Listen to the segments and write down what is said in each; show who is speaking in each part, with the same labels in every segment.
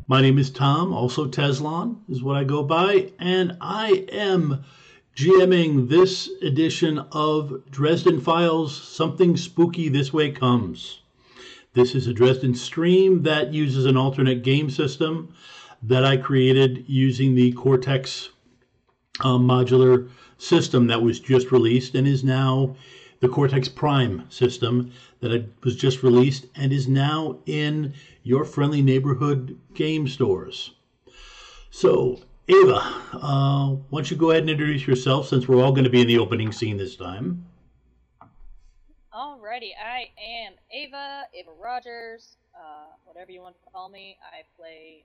Speaker 1: My name is Tom, also Teslon is what I go by, and I am GMing this edition of Dresden Files. Something spooky this way comes. This is a Dresden stream that uses an alternate game system that I created using the Cortex modular system that was just released and is now the Cortex Prime system that was just released and is now in your friendly neighborhood game stores. So, Ava, why don't you go ahead and introduce yourself since we're all going to be in the opening scene this time?
Speaker 2: Alrighty, I am Ava Rogers, whatever you want to call me. I play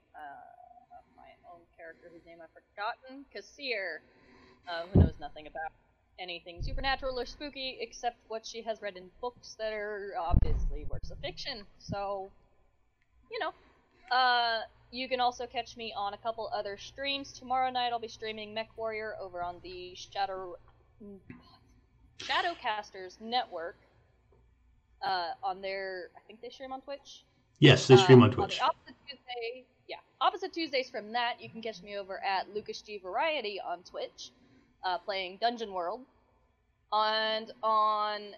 Speaker 2: my own character whose name I've forgotten, Kassir, who knows nothing about anything supernatural or spooky except what she has read in books that are obviously works of fiction. So, you can also catch me on a couple other streams. Tomorrow night I'll be streaming Mech Warrior over on the Shadowcasters Network. On their, I think they stream on Twitch.
Speaker 1: Yes, they stream on Twitch.
Speaker 2: On the opposite Tuesdays from that, you can catch me over at Lucas G Variety on Twitch, playing Dungeon World. And on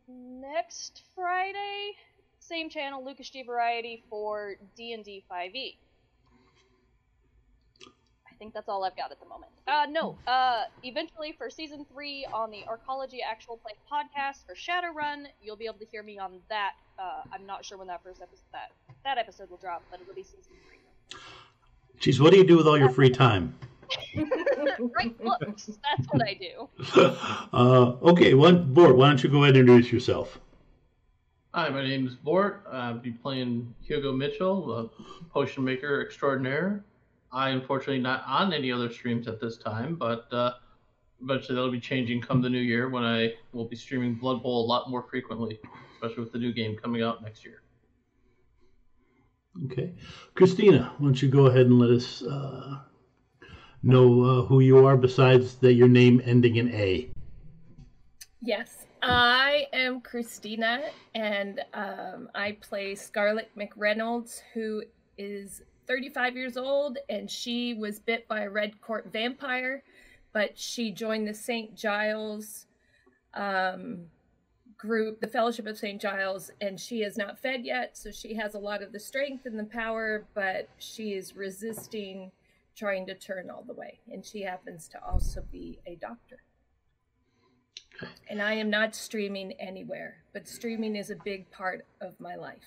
Speaker 2: next Friday, same channel, Lucas G Variety for D&D 5e. I think that's all I've got at the moment. Eventually for Season 3 on the Arcology Actual Play podcast for Shadowrun, you'll be able to hear me on that. I'm not sure when that first episode, that episode will drop, but it'll be Season 3.
Speaker 1: Jeez, what do you do with all your free time?
Speaker 2: Write books, that's what I do.
Speaker 1: Okay, Bort, why don't you go ahead and introduce yourself?
Speaker 3: Hi, my name is Bort. I'll be playing Hugo Mitchell, a potion maker extraordinaire. I unfortunately not on any other streams at this time, but eventually that'll be changing come the new year when I will be streaming Blood Bowl a lot more frequently, especially with the new game coming out next year.
Speaker 1: Okay. Christina, why don't you go ahead and let us know who you are besides your name ending in A?
Speaker 4: Yes, I am Christina, and I play Scarlett McReynolds, who is 35 years old, and she was bit by a red court vampire, but she joined the St. Giles group, the Fellowship of St. Giles, and she is not fed yet, so she has a lot of the strength and the power, but she is resisting trying to turn all the way, and she happens to also be a doctor. And I am not streaming anywhere, but streaming is a big part of my life.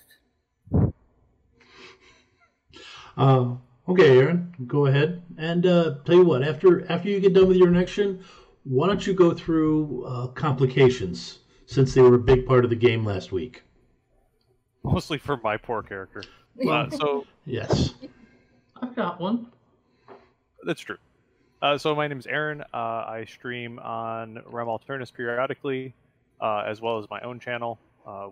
Speaker 1: Okay, Aaron, go ahead and tell you what. After you get done with your introduction, why don't you go through complications since they were a big part of the game last week?
Speaker 5: Mostly for my poor character.
Speaker 1: Yes,
Speaker 3: I've got one.
Speaker 5: That's true. So my name is Aaron. I stream on Rem Alternus periodically, as well as my own channel,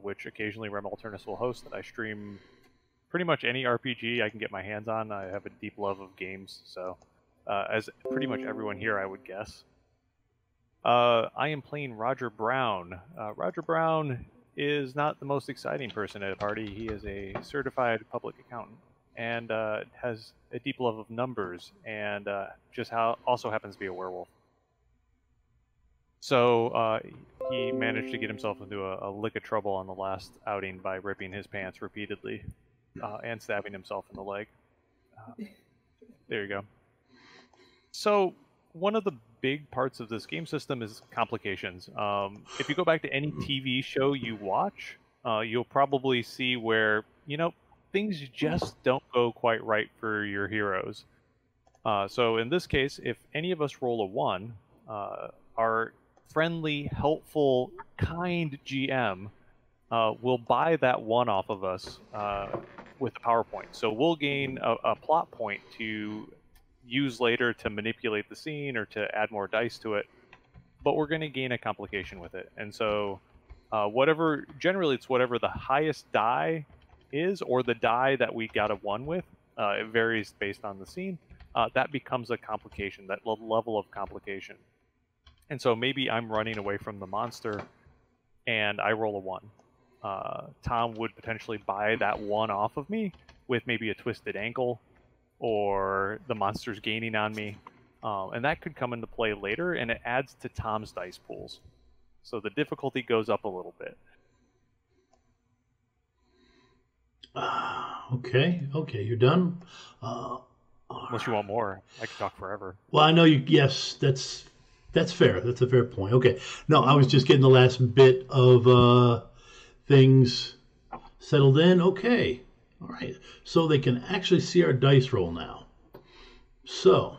Speaker 5: which occasionally Rem Alternus will host. I stream pretty much any RPG I can get my hands on. I have a deep love of games, so as pretty much everyone here, I would guess. I am playing Roger Brown. Roger Brown is not the most exciting person at a party. He is a certified public accountant and has a deep love of numbers, and also happens to be a werewolf. So he managed to get himself into a lick of trouble on the last outing by ripping his pants repeatedly. And stabbing himself in the leg. There you go. So, one of the big parts of this game system is complications. If you go back to any TV show you watch, you'll probably see where, things just don't go quite right for your heroes. So, in this case, if any of us roll a 1, our friendly, helpful, kind GM will buy that 1 off of us with a PowerPoint. So we'll gain a plot point to use later to manipulate the scene or to add more dice to it, but we're going to gain a complication with it. And so generally it's whatever the highest die is, or the die that we got a 1 with. It varies based on the scene. That becomes a complication, that level of complication. And so maybe I'm running away from the monster and I roll a 1. Tom would potentially buy that 1 off of me, with maybe a twisted ankle or the monster's gaining on me. And that could come into play later, and it adds to Tom's dice pools. So the difficulty goes up a little bit.
Speaker 1: Okay, you're done.
Speaker 5: Unless you want more, I could talk forever.
Speaker 1: Well, I know you. Yes, that's fair. That's a fair point. Okay. No, I was just getting the last bit of things settled in. Okay. All right. So they can actually see our dice roll now. So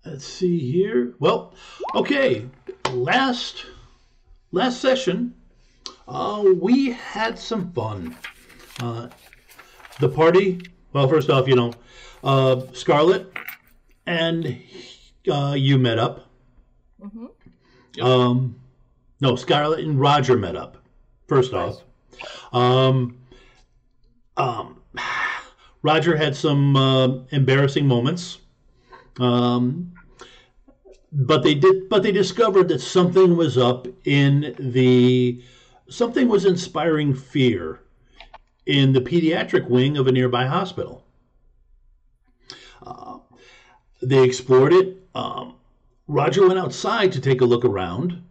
Speaker 1: let's see here. Well, okay. Last session, we had some fun. The party. Well, first off, Scarlet and you met up.
Speaker 4: Mm-hmm.
Speaker 3: Yep.
Speaker 1: No, Scarlet and Roger met up. First off, Roger had some embarrassing moments, but they discovered that something was up something was inspiring fear in the pediatric wing of a nearby hospital. They explored it. Roger went outside to take a look around,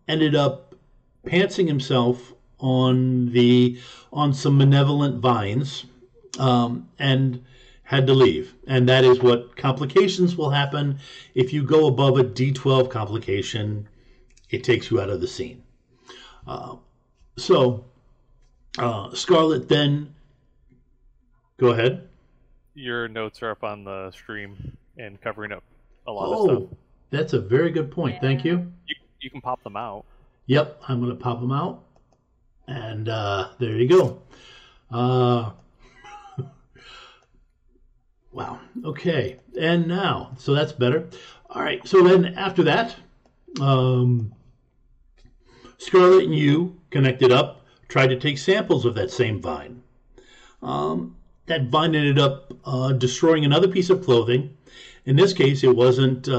Speaker 1: ended up pantsing himself on some malevolent vines, and had to leave. And that is what complications will happen if you go above a D12 complication. It takes you out of the scene. So Scarlet then, go ahead.
Speaker 5: Your notes are up on the stream and covering up a lot of stuff.
Speaker 1: That's a very good point. Thank you.
Speaker 5: You can pop them out.
Speaker 1: Yep, I'm going to pop them out. And there you go. Wow. Okay. And now, so that's better. All right. So then after that, Scarlet and you connected up, tried to take samples of that same vine. That vine ended up destroying another piece of clothing. In this case, it wasn't,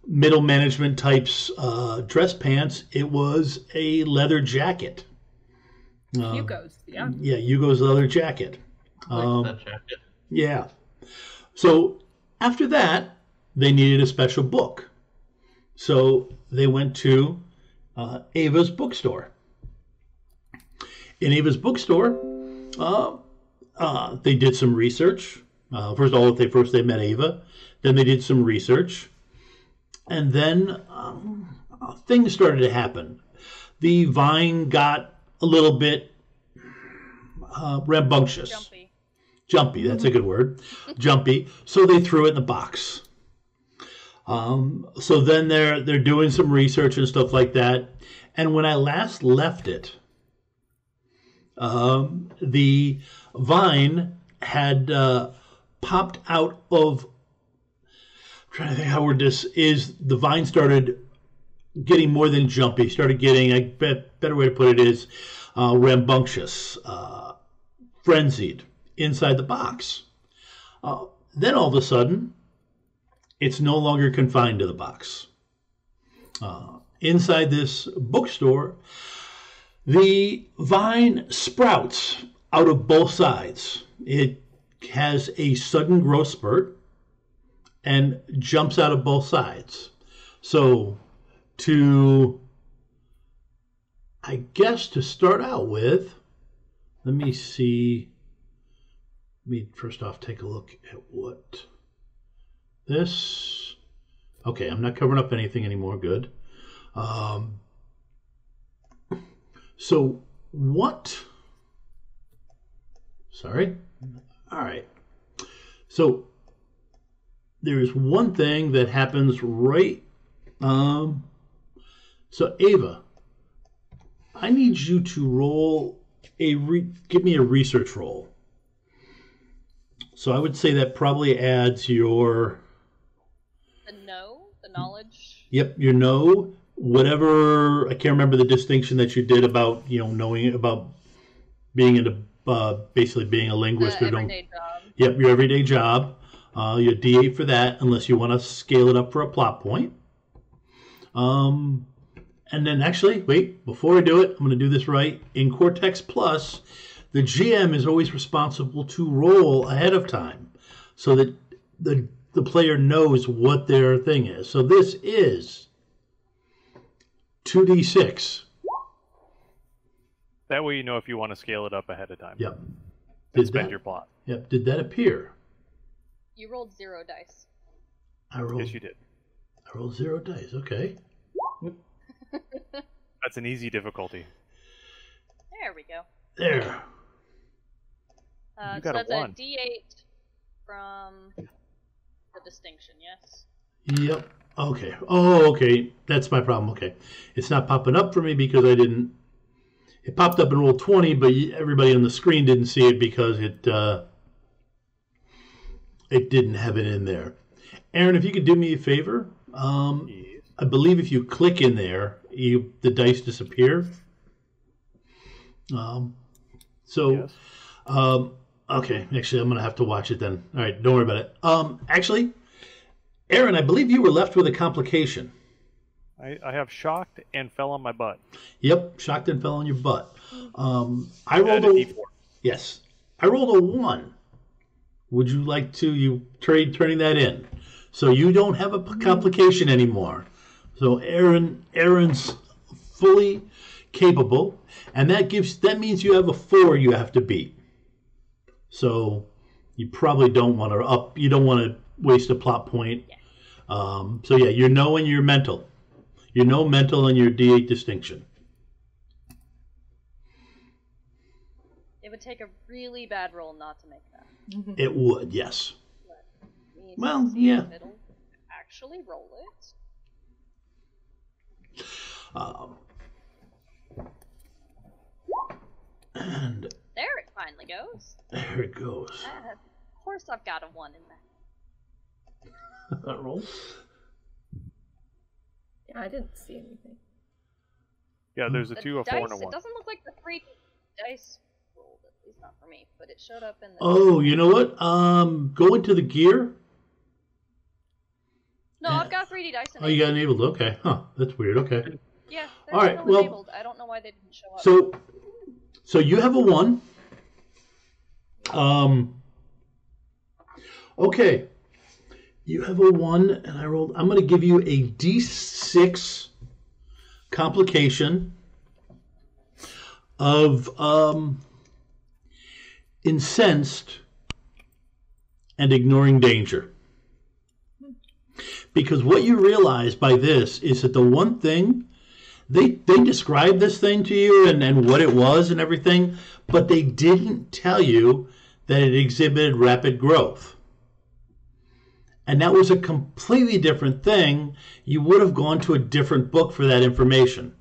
Speaker 1: middle management type's dress pants. It was a leather jacket.
Speaker 4: Hugo's, yeah.
Speaker 1: Yeah, Hugo's leather jacket.
Speaker 3: I like that jacket.
Speaker 1: Yeah. So after that, they needed a special book. So they went to Ava's bookstore. In Ava's bookstore, they did some research. First they met Ava. Then they did some research. And then things started to happen. The vine got a little bit rambunctious. Jumpy, that's a good word. Jumpy. So they threw it in the box. So then they're doing some research and stuff like that. And when I last left it, the vine had popped out of. I'm trying to think how word this is. The vine started getting more than jumpy. Started getting, better way to put it is, rambunctious, frenzied inside the box. Then all of a sudden, it's no longer confined to the box. Inside this bookstore, the vine sprouts out of both sides. It has a sudden growth spurt and jumps out of both sides. So to start out with, let me see. Let me first off take a look at what this. Okay, I'm not covering up anything anymore. Good. So what? Sorry. All right. So there is one thing that happens right. So Ava, I need you to roll give me a research roll. So I would say that probably adds your.
Speaker 2: The knowledge.
Speaker 1: Yep, your know. Whatever, I can't remember the distinction that you did about, knowing about being basically being a linguist.
Speaker 2: Everyday job.
Speaker 1: Yep, your everyday job. Your D8 for that, unless you want to scale it up for a plot point. And then actually, wait, before I do it, I'm going to do this right. In Cortex Plus, the GM is always responsible to roll ahead of time so that the player knows what their thing is. So this is 2d6.
Speaker 5: That way you know if you want to scale it up ahead of time.
Speaker 1: Yep.
Speaker 5: And spend your plot.
Speaker 1: Yep. Did that appear?
Speaker 2: You rolled 0 dice.
Speaker 5: Yes, you did.
Speaker 1: I rolled 0 dice. Okay.
Speaker 5: That's an easy difficulty.
Speaker 2: There we go.
Speaker 1: There.
Speaker 5: You
Speaker 2: So
Speaker 5: got
Speaker 2: that's
Speaker 5: a 1.
Speaker 2: a D8 from the distinction, yes?
Speaker 1: Yep. Okay. Oh, okay. That's my problem. Okay. It's not popping up for me because I didn't. It popped up in roll 20, but everybody on the screen didn't see it because it didn't have it in there. Aaron, if you could do me a favor,
Speaker 5: Yes.
Speaker 1: I believe if you click in there, the dice disappear.
Speaker 5: Yes.
Speaker 1: Okay. Actually, I'm going to have to watch it then. All right. Don't worry about it. Actually, Aaron, I believe you were left with a complication.
Speaker 5: I have shocked and fell on my butt.
Speaker 1: Yep. Shocked and fell on your butt. I
Speaker 5: Add
Speaker 1: rolled
Speaker 5: a
Speaker 1: a
Speaker 5: D4.
Speaker 1: Yes. I rolled a 1. Would you like to turning that in? So you don't have a complication anymore. So Aaron's fully capable, and that means you have a 4 you have to beat. So you probably don't want to waste a plot point. So yeah, you know when you're mental. You know mental and your D8 distinction.
Speaker 2: It would take a really bad roll not to make that.
Speaker 1: It would, yes.
Speaker 2: Me to
Speaker 1: Well,
Speaker 2: see
Speaker 1: yeah.
Speaker 2: if it'll actually roll it.
Speaker 1: And
Speaker 2: There it finally goes.
Speaker 1: there it goes.
Speaker 2: Of course I've got a 1 in there.
Speaker 3: That roll.
Speaker 4: Yeah, I didn't see anything.
Speaker 5: Yeah, there's a
Speaker 2: The
Speaker 5: 2, a 4,
Speaker 2: dice,
Speaker 5: and a 1.
Speaker 2: it doesn't look like the 3 dice rolled, at least not for me, but it showed up in the...
Speaker 1: Oh, you know what? Go into the gear.
Speaker 2: No, I've got 3D dice
Speaker 1: Oh, you got enabled. Okay. Huh. That's weird. Okay.
Speaker 2: Yeah, they're
Speaker 1: All right,
Speaker 2: still
Speaker 1: well,
Speaker 2: enabled. I don't know why they didn't show up.
Speaker 1: So you have a 1. Okay. You have a 1, and I rolled. I'm going to give you a D6 complication of incensed and ignoring danger. Because what you realize by this is that the one thing, they described this thing to you and what it was and everything, but they didn't tell you that it exhibited rapid growth. And that was a completely different thing. You would have gone to a different book for that information.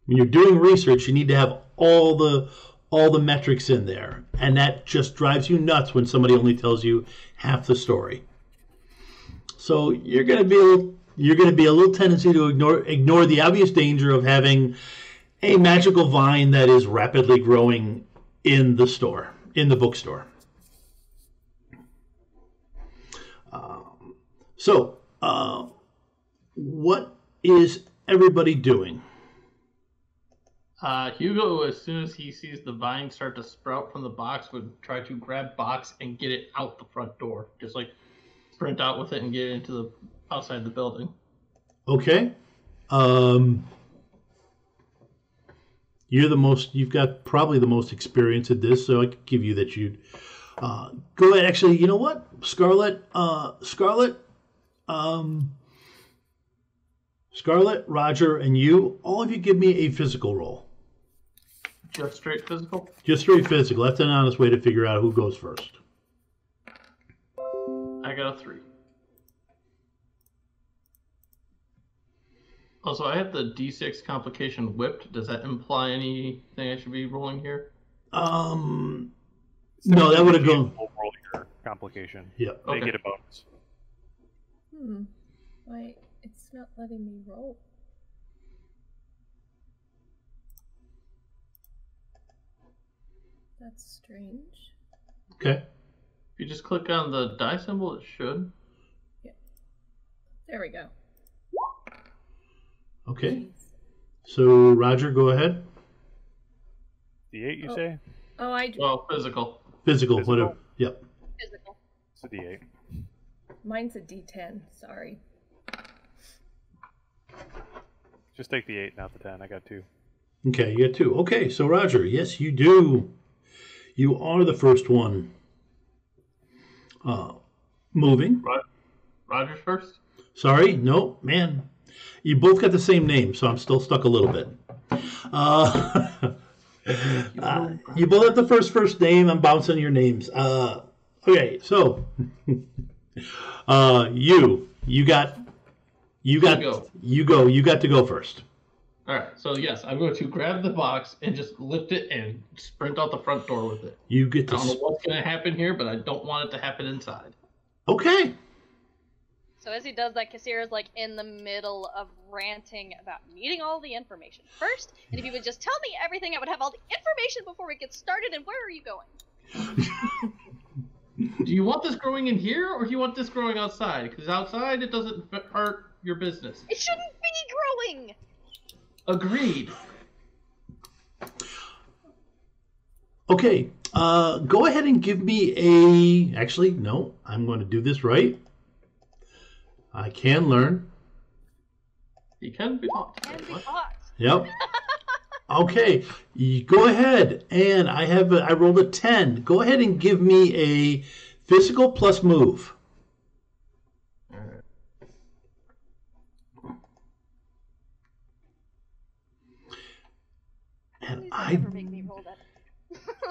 Speaker 1: When you're doing research, you need to have all the metrics in there. And that just drives you nuts when somebody only tells you half the story. So you're going to be a little tendency to ignore the obvious danger of having a magical vine that is rapidly growing in the bookstore. So what is everybody doing?
Speaker 3: Hugo, as soon as he sees the vine start to sprout from the box, would try to grab box and get it out the front door. Just like sprint out with it and get it into the outside the building.
Speaker 1: Okay. You've got probably the most experience at this, so I could give you that you'd go ahead. Actually, you know what? Scarlet, Roger, and you, all of you give me a physical roll.
Speaker 3: Just straight physical?
Speaker 1: Just straight physical. That's an honest way to figure out who goes first.
Speaker 3: I got a 3. Also, I have the D6 complication whipped. Does that imply anything I should be rolling here?
Speaker 1: No, that would have gone.
Speaker 5: Roll your complication.
Speaker 1: Yeah.
Speaker 5: They
Speaker 3: Okay.
Speaker 5: get a bonus.
Speaker 4: Why, it's not letting me roll. That's strange.
Speaker 1: Okay.
Speaker 3: If you just click on the die symbol, it should.
Speaker 4: There we go.
Speaker 1: Okay.
Speaker 4: Jeez.
Speaker 1: So, Roger, go ahead.
Speaker 5: D8, you say?
Speaker 4: Oh, I do.
Speaker 3: Well, physical.
Speaker 1: Physical,
Speaker 5: Physical?
Speaker 1: whatever. Yep.
Speaker 2: Physical.
Speaker 5: It's a D8.
Speaker 4: Mine's a D10. Sorry.
Speaker 5: Just take the 8, not the 10. I got 2.
Speaker 1: Okay, you got 2. Okay, so Roger, yes, you do. You are the first one. Moving.
Speaker 3: Roger's first?
Speaker 1: Sorry, no, man. You both got the same name, so I'm still stuck a little bit. You both have the first name. I'm bouncing your names. Okay, so you got to go first.
Speaker 3: All right, so yes, I'm going to grab the box and just lift it and sprint out the front door with it.
Speaker 1: You get to.
Speaker 3: I don't know what's going to happen here, but I don't want it to happen inside.
Speaker 1: Okay.
Speaker 2: So as he does that, Kassir is like in the middle of ranting about needing all the information first, and if you would just tell me everything, I would have all the information before we get started. And where are you going?
Speaker 3: Do you want this growing in here, or do you want this growing outside? Because outside, it doesn't hurt your business.
Speaker 2: It shouldn't be growing.
Speaker 3: Agreed.
Speaker 1: Okay. Go ahead and give me a. Actually, no. I'm going to do this right. I can learn.
Speaker 3: You can be hot.
Speaker 2: Can be hot.
Speaker 1: Yep. Okay. You go ahead, and I rolled a 10. Go ahead and give me a physical plus move. And
Speaker 2: Never make me roll that.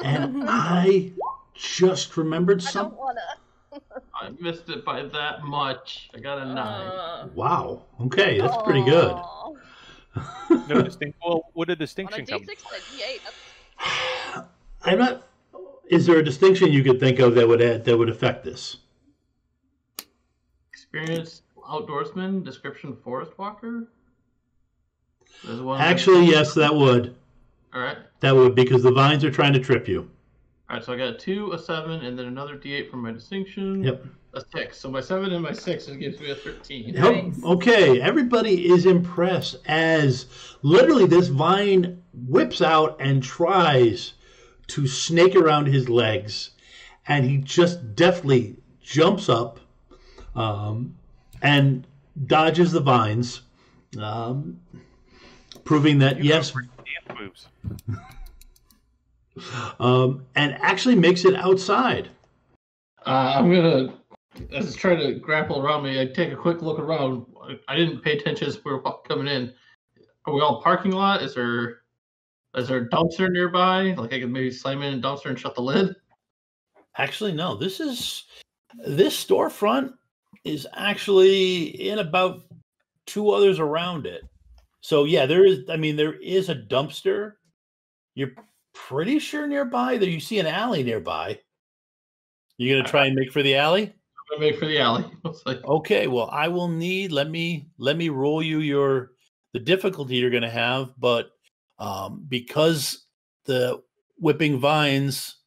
Speaker 1: I just remembered
Speaker 2: I don't
Speaker 1: something.
Speaker 2: wanna.
Speaker 3: I missed it by that much. I got a 9.
Speaker 1: Wow. Okay, that's pretty good.
Speaker 2: Aw.
Speaker 5: No distinction. Well, would a
Speaker 2: On a
Speaker 5: distinction come?
Speaker 2: D6 and a D8, that's...
Speaker 1: I'm not. Is there a distinction you could think of that would affect this?
Speaker 3: Experienced outdoorsman, description forest walker. There's one.
Speaker 1: Actually, yes, that would.
Speaker 3: All right.
Speaker 1: That would, because the vines are trying to trip you.
Speaker 3: All right, so I got a 2, a 7, and then another D8 from my distinction.
Speaker 1: Yep.
Speaker 3: A 6. So my 7 and my 6 gives me a 13.
Speaker 4: Nice.
Speaker 1: Okay, everybody is impressed as literally this vine whips out and tries to snake around his legs, and he just deftly jumps up and dodges the vines, proving that yes,
Speaker 5: Moves.
Speaker 1: and actually makes it outside.
Speaker 3: I'm gonna, as it's trying to grapple around me, I take a quick look around. I didn't pay attention as we were coming in. Are we all parking lot? Is there a dumpster nearby? Like I could maybe slam in a dumpster and shut the lid?
Speaker 1: Actually, no. This storefront is actually in about 2 others around it. So yeah, there is a dumpster. You're pretty sure nearby. There you see an alley nearby. You're gonna try and make for the alley?
Speaker 3: I'm gonna make for the alley.
Speaker 1: Okay, well I will need let me roll you the difficulty you're gonna have, but because the whipping vines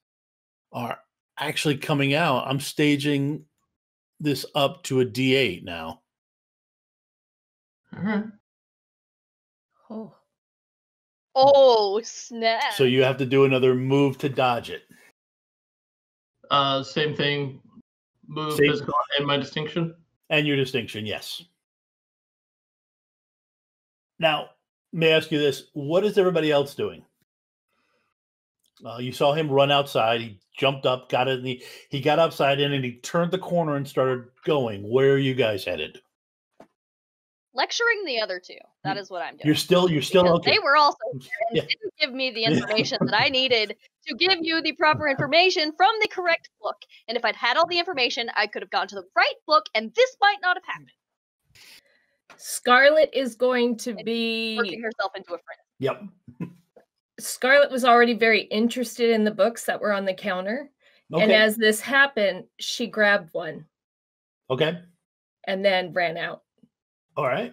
Speaker 1: are actually coming out, I'm staging this up to a D8 now.
Speaker 3: All right.
Speaker 2: Oh, snap.
Speaker 1: So you have to do another move to dodge it.
Speaker 3: Same thing. Move,
Speaker 1: Same.
Speaker 3: physical, and my distinction.
Speaker 1: And your distinction, yes. Now, may I ask you this? What is everybody else doing? You saw him run outside. He jumped up, got it, and he got outside in, and he turned the corner and started going. Where are you guys headed?
Speaker 2: Lecturing the other two. That is what I'm doing.
Speaker 1: You're still
Speaker 2: Because
Speaker 1: okay.
Speaker 2: they were also here and
Speaker 1: Yeah.
Speaker 2: didn't give me the information that I needed to give you the proper information from the correct book. And if I'd had all the information, I could have gone to the right book, and this might not have happened.
Speaker 4: Scarlet is going to
Speaker 2: Working
Speaker 4: be.
Speaker 2: herself into a friend.
Speaker 1: Yep.
Speaker 4: Scarlet was already very interested in the books that were on the counter.
Speaker 1: Okay.
Speaker 4: And as this happened, she grabbed one
Speaker 1: Okay.
Speaker 4: and then ran out.
Speaker 1: All right.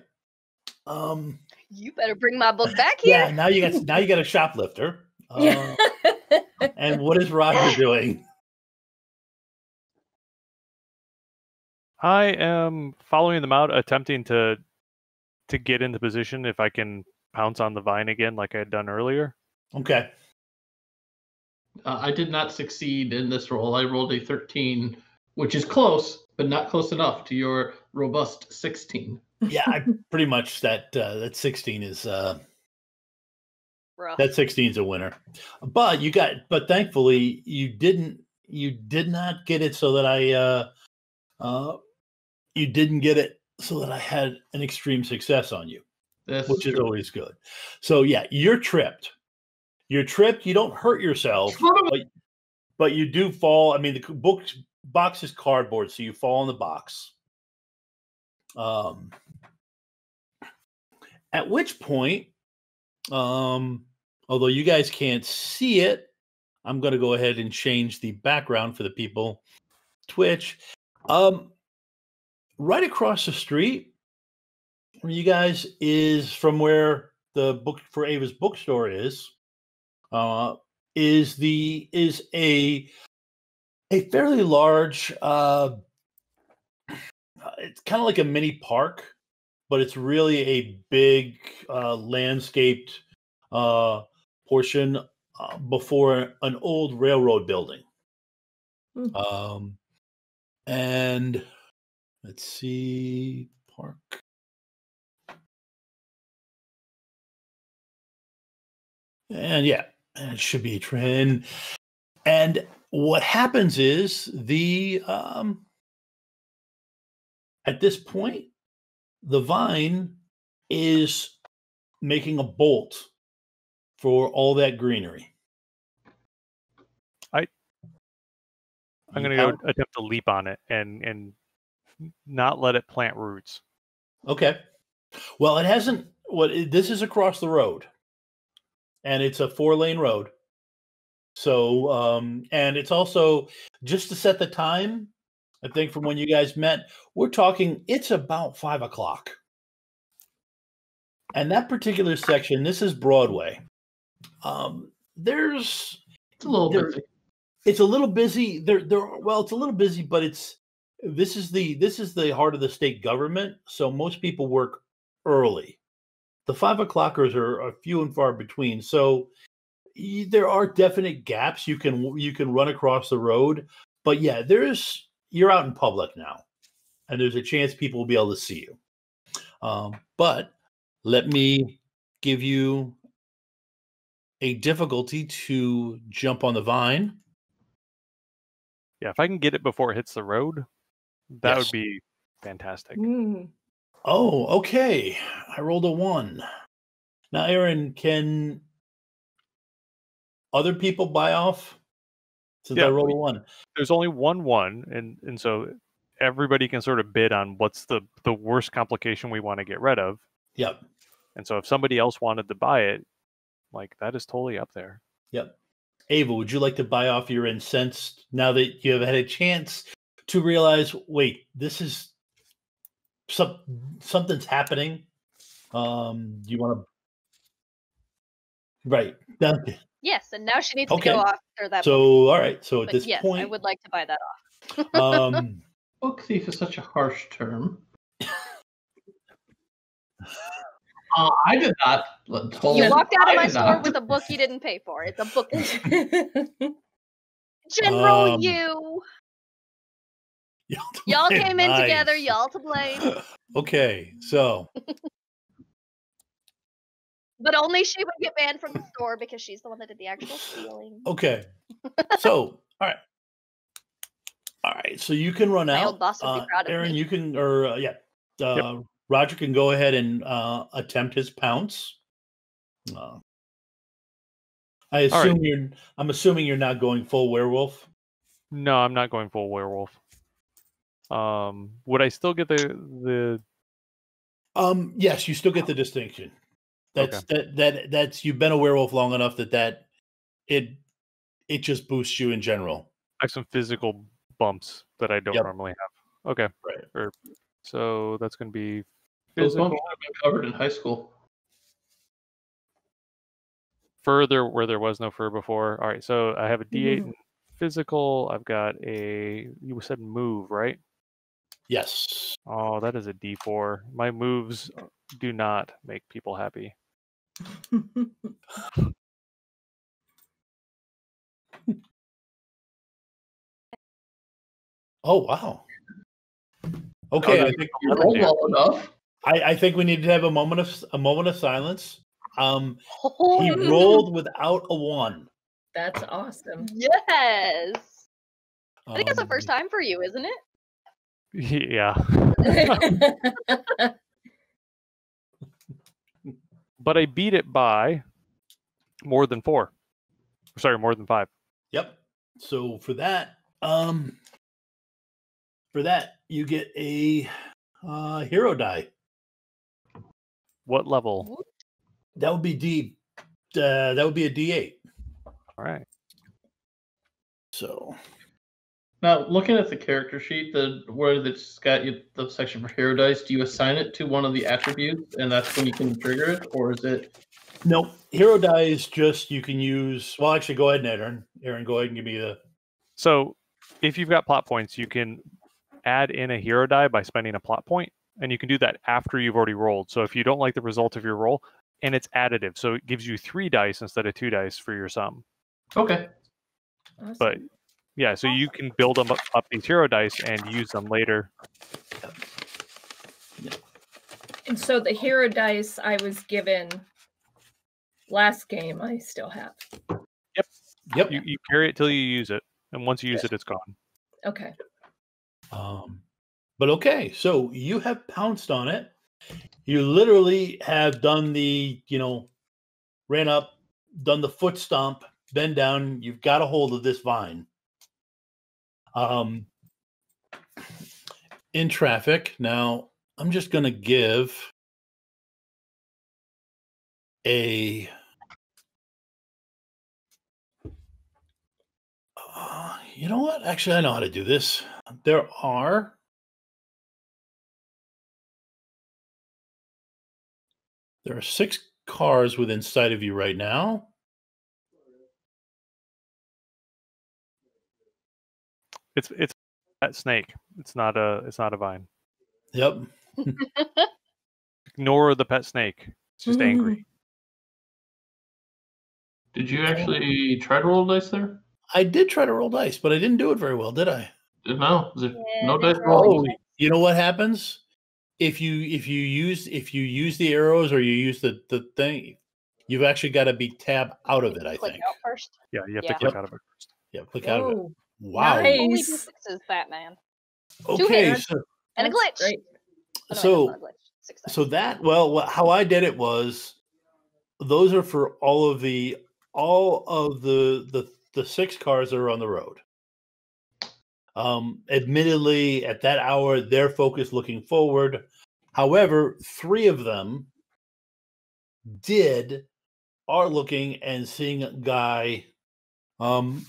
Speaker 2: You better bring my book back here.
Speaker 1: Yeah. Now you got a shoplifter. And what is Roger doing?
Speaker 5: I am following them out, attempting to get into position if I can pounce on the vine again like I had done earlier.
Speaker 1: Okay.
Speaker 3: I did not succeed in this roll. I rolled a 13, which is close, but not close enough to your robust 16.
Speaker 1: Yeah, I pretty much that 16 is
Speaker 2: Rough.
Speaker 1: that 16 is a winner. But thankfully you did not get it so that you didn't get it so that I had an extreme success on you, which is always good. So yeah, you're tripped. You're tripped. You don't hurt yourself, but you do fall. I mean, the box is cardboard, so you fall in the box. At which point, although you guys can't see it, I'm going to go ahead and change the background for the people Twitch. Right across the street from you guys is from where the book for Ava's bookstore is a fairly large it's kind of like a mini park, but it's really a big landscaped portion before an old railroad building. And let's see, park. And yeah, it should be a trend. And what happens is at this point, the vine is making a bolt for all that greenery.
Speaker 5: I'm going to go attempt to leap on it and not let it plant roots.
Speaker 1: Okay. Well, it hasn't. This is across the road, and it's a 4-lane road. So, and it's also, just to set the time, I think from when you guys met, we're talking, it's about 5 o'clock. And that particular section, this is Broadway.
Speaker 3: It's a little busy.
Speaker 1: It's a little busy. Well, it's a little busy, but this is the heart of the state government. So most people work early. The 5 o'clockers are few and far between. So there are definite gaps. You can run across the road, but yeah, you're out in public now, and there's a chance people will be able to see you. But let me give you a difficulty to jump on the vine.
Speaker 5: Yeah, if I can get it before it hits the road, that would be fantastic.
Speaker 1: Oh, okay. I rolled a 1. Now, Aaron, can other people buy off? Since I rolled a 1.
Speaker 5: There's only one, and so everybody can sort of bid on what's the worst complication we want to get rid of.
Speaker 1: Yep.
Speaker 5: And so if somebody else wanted to buy it, like, that is totally up there.
Speaker 1: Yep. Ava, would you like to buy off your incensed now that you have had a chance to realize, wait, this is something's happening? You want to? Right.
Speaker 2: Yes, and now she needs to go after that.
Speaker 1: So, all right. So at this
Speaker 2: yes,
Speaker 1: point,
Speaker 2: I would like to buy that off.
Speaker 3: Book thief is such a harsh term. I did not.
Speaker 2: You walked out of my store with a book you didn't pay for. It's a book. General, y'all came in together. Y'all to blame.
Speaker 1: Okay, so.
Speaker 2: But only she would get banned from the store because she's the one that did the actual stealing.
Speaker 1: Okay. So, all right. So you can run out.
Speaker 2: My old boss would be proud of
Speaker 1: Aaron,
Speaker 2: me.
Speaker 1: you can, Roger can go ahead and attempt his pounce. I'm assuming you're not going full werewolf.
Speaker 5: No, I'm not going full werewolf. Would I still get the?
Speaker 1: Yes, you still get the distinction. That's you've been a werewolf long enough that it just boosts you in general.
Speaker 5: I have some physical bumps that I don't normally have. Okay,
Speaker 1: right.
Speaker 5: So that's going to be
Speaker 3: those bumps have been covered in high school.
Speaker 5: Further where there was no fur before. All right, so I have a D8 in physical. I've got you said move, right?
Speaker 1: Yes.
Speaker 5: Oh, that is a D4. My moves do not make people happy.
Speaker 1: Oh wow. Okay, I think
Speaker 3: You rolled well enough.
Speaker 1: I think we need to have a moment of silence. He rolled without a 1.
Speaker 4: That's awesome.
Speaker 2: Yes. I think that's the first time for you, isn't it?
Speaker 5: Yeah. But I beat it by more than 4. Sorry, more than 5.
Speaker 1: Yep. So for that you get a hero die.
Speaker 5: What level?
Speaker 1: That would be that would be a D8.
Speaker 5: All right.
Speaker 1: So
Speaker 3: Now, looking at the character sheet, where it's got the section for hero dice, do you assign it to one of the attributes, and that's when you can trigger it, or is it?
Speaker 1: no, hero die is just you can use. Well, actually, go ahead, Aaron. Aaron, go ahead and give me the.
Speaker 5: So, if you've got plot points, you can add in a hero die by spending a plot point, and you can do that after you've already rolled. So, if you don't like the result of your roll, and it's additive, so it gives you 3 dice instead of 2 dice for your sum.
Speaker 3: Okay.
Speaker 4: Awesome.
Speaker 5: But yeah, so you can build them up these hero dice and use them later.
Speaker 4: And so the hero dice I was given last game, I still have.
Speaker 1: Yep.
Speaker 5: You carry it till you use it, and once you use it, it's gone.
Speaker 4: Okay.
Speaker 1: But okay, so you have pounced on it. You literally have done the, ran up, done the foot stomp, bend down. You've got a hold of this vine. In traffic. Now, I'm just going to give a you know what? Actually, I know how to do this. There are There are 6 cars within sight of you right now.
Speaker 5: It's that snake. It's not a vine.
Speaker 1: Yep.
Speaker 5: Ignore the pet snake. It's just angry.
Speaker 3: Did you actually try to roll dice there?
Speaker 1: I did try to roll dice, but I didn't do it very well, did I?
Speaker 3: No. No
Speaker 2: Yeah,
Speaker 3: dice
Speaker 2: roll.
Speaker 3: roll.
Speaker 1: Oh, you know what happens? If you use the arrows or you use the thing, you've actually got to be tab out of it, I
Speaker 2: Click
Speaker 1: think.
Speaker 2: out first.
Speaker 5: Yeah, you have
Speaker 2: Yeah.
Speaker 5: to click out of it first.
Speaker 1: Yeah, click out of it.
Speaker 4: Whoa.
Speaker 1: Wow.
Speaker 4: Nice.
Speaker 2: Only D6s, Batman.
Speaker 1: Okay,
Speaker 2: hits. And a
Speaker 4: That's
Speaker 2: glitch.
Speaker 4: great.
Speaker 2: Oh, no,
Speaker 1: so
Speaker 2: that's not a glitch. 6 dice.
Speaker 1: so that how I did it was those are for all of the 6 cars that are on the road. Admittedly, at that hour, they're focused looking forward. However, 3 of them are looking and seeing a guy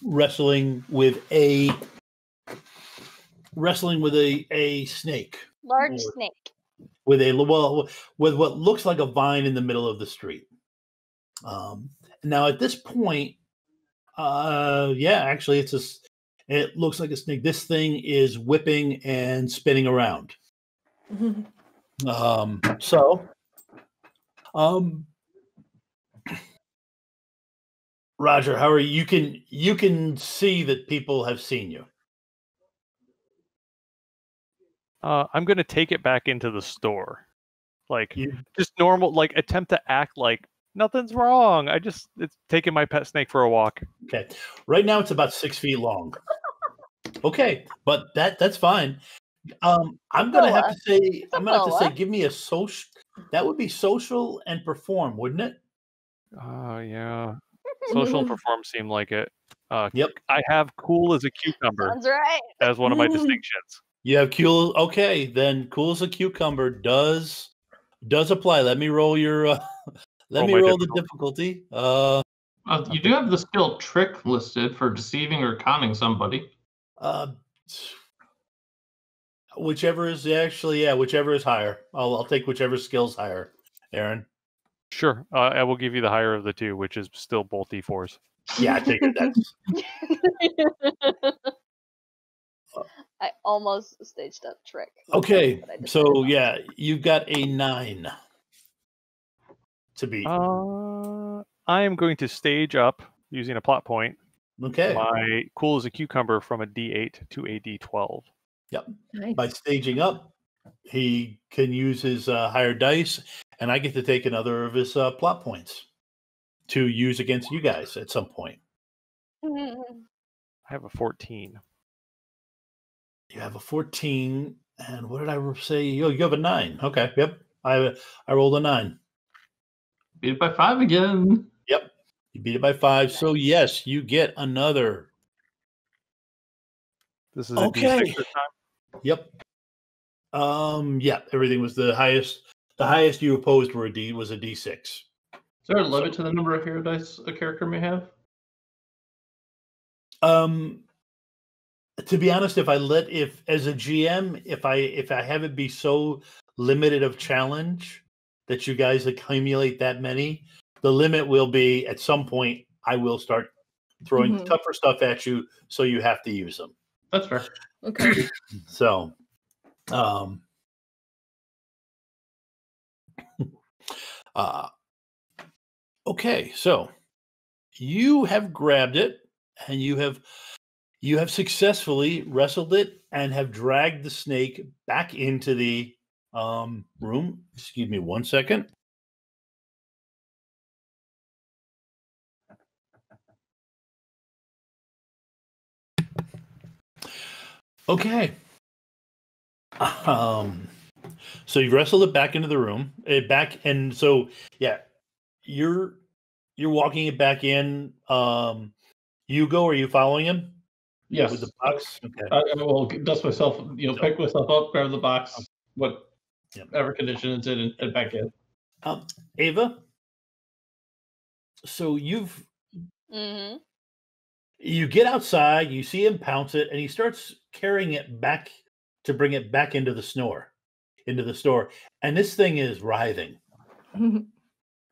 Speaker 1: wrestling with a snake.
Speaker 2: Large snake.
Speaker 1: With what looks like a vine in the middle of the street. Now at this point, actually it looks like a snake. This thing is whipping and spinning around. Roger, how are you? You can see that people have seen you.
Speaker 5: I'm going to take it back into the store. Just normal, attempt to act like nothing's wrong. It's taking my pet snake for a walk.
Speaker 1: Okay. Right now it's about 6 feet long. Okay, but that's fine. I'm gonna have to say give me a social. That would be social and perform, wouldn't it?
Speaker 5: Oh yeah. Social and perform seem like it.
Speaker 1: Yep.
Speaker 5: I have cool as a cucumber
Speaker 2: Sounds right.
Speaker 5: as one of my distinctions.
Speaker 1: You have cool. Okay, then cool as a cucumber does apply. Let me roll your. Let me roll the difficulty.
Speaker 3: You do have the skill trick listed for deceiving or conning somebody.
Speaker 1: Whichever is higher. I'll take whichever skill's higher. Aaron.
Speaker 5: Sure. I will give you the higher of the 2, which is still both D4s.
Speaker 1: Yeah, I figured that.
Speaker 2: I almost staged that trick.
Speaker 1: Okay, so yeah, you've got a 9 to beat.
Speaker 5: I am going to stage up using a plot point.
Speaker 1: Okay.
Speaker 5: My cool as a cucumber from a D8 to a D12.
Speaker 1: Yep.
Speaker 4: Nice.
Speaker 1: By staging up, he can use his higher dice, and I get to take another of his plot points to use against you guys at some point.
Speaker 5: I have a 14.
Speaker 1: You have a 14, and what did I say? Oh, you have a 9. Okay, yep. I rolled a 9.
Speaker 3: Beat it by 5 again.
Speaker 1: Yep. You beat it by 5. So yes, you get another.
Speaker 5: This is a D6 this time?
Speaker 1: Yep. Yeah, everything was the highest. The highest you opposed was a D6.
Speaker 3: Is there a limit to the number of hero dice a character may have?
Speaker 1: To be honest, if as a GM, if I have it be so limited of challenge that you guys accumulate that many, the limit will be at some point I will start throwing tougher stuff at you, so you have to use them.
Speaker 3: That's fair.
Speaker 4: Okay.
Speaker 1: So, okay, so you have grabbed it and you have successfully wrestled it and have dragged the snake back into the room. Excuse me 1 second. Okay. So you've wrestled it back into the room. Yeah, you're walking it back in. Hugo, are you following him?
Speaker 3: Yes.
Speaker 1: With the box? Okay.
Speaker 3: I will dust myself, pick myself up, grab the box, whatever condition it's in, and back in.
Speaker 1: Ava, so you get outside, you see him pounce it, and he starts carrying it back to bring it back into the store. And this thing is writhing.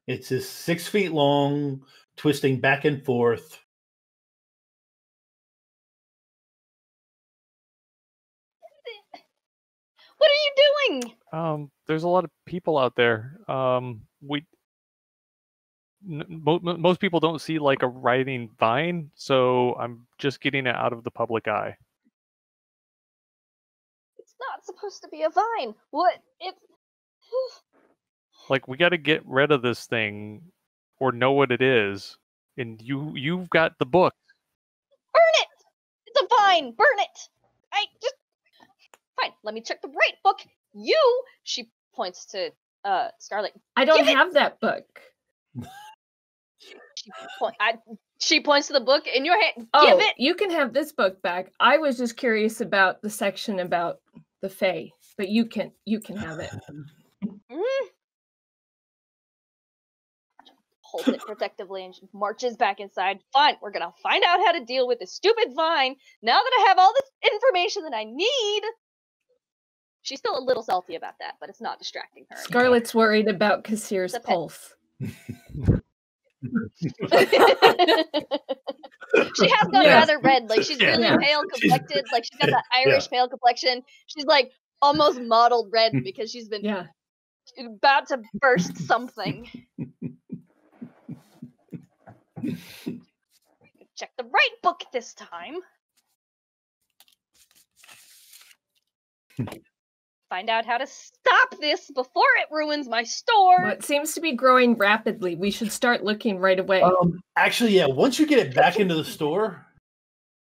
Speaker 1: It's just 6 feet long, twisting back and forth.
Speaker 2: What are you doing?
Speaker 5: There's a lot of people out there. Most people don't see like a writhing vine, so I'm just getting it out of the public eye.
Speaker 2: It's not supposed to be a vine. What? It's...
Speaker 5: Like, we got to get rid of this thing or know what it is. And you've got the book.
Speaker 2: Burn it! It's a vine! Burn it! Fine, let me check the right book. She points to Scarlet.
Speaker 4: I don't have that book.
Speaker 2: She points to the book in your hand.
Speaker 4: Oh,
Speaker 2: Give it!
Speaker 4: You can have this book back. I was just curious about the section about the Fae, but you can have it.
Speaker 2: Holds it protectively and she marches back inside. Fine, we're gonna find out how to deal with this stupid vine. Now that I have all this information that I need. She's still a little salty about that, but it's not distracting her.
Speaker 4: Scarlett's worried about Kassir's pulse.
Speaker 2: She has gone rather red. Like, she's really pale complected. Like, she's got that Irish pale complexion. She's like almost mottled red because she's been about to burst something. Check the right book this time. Find out how to stop this before it ruins my store.
Speaker 4: Well, it seems to be growing rapidly. We should start looking right away.
Speaker 1: Actually, yeah. Once you get it back into the store,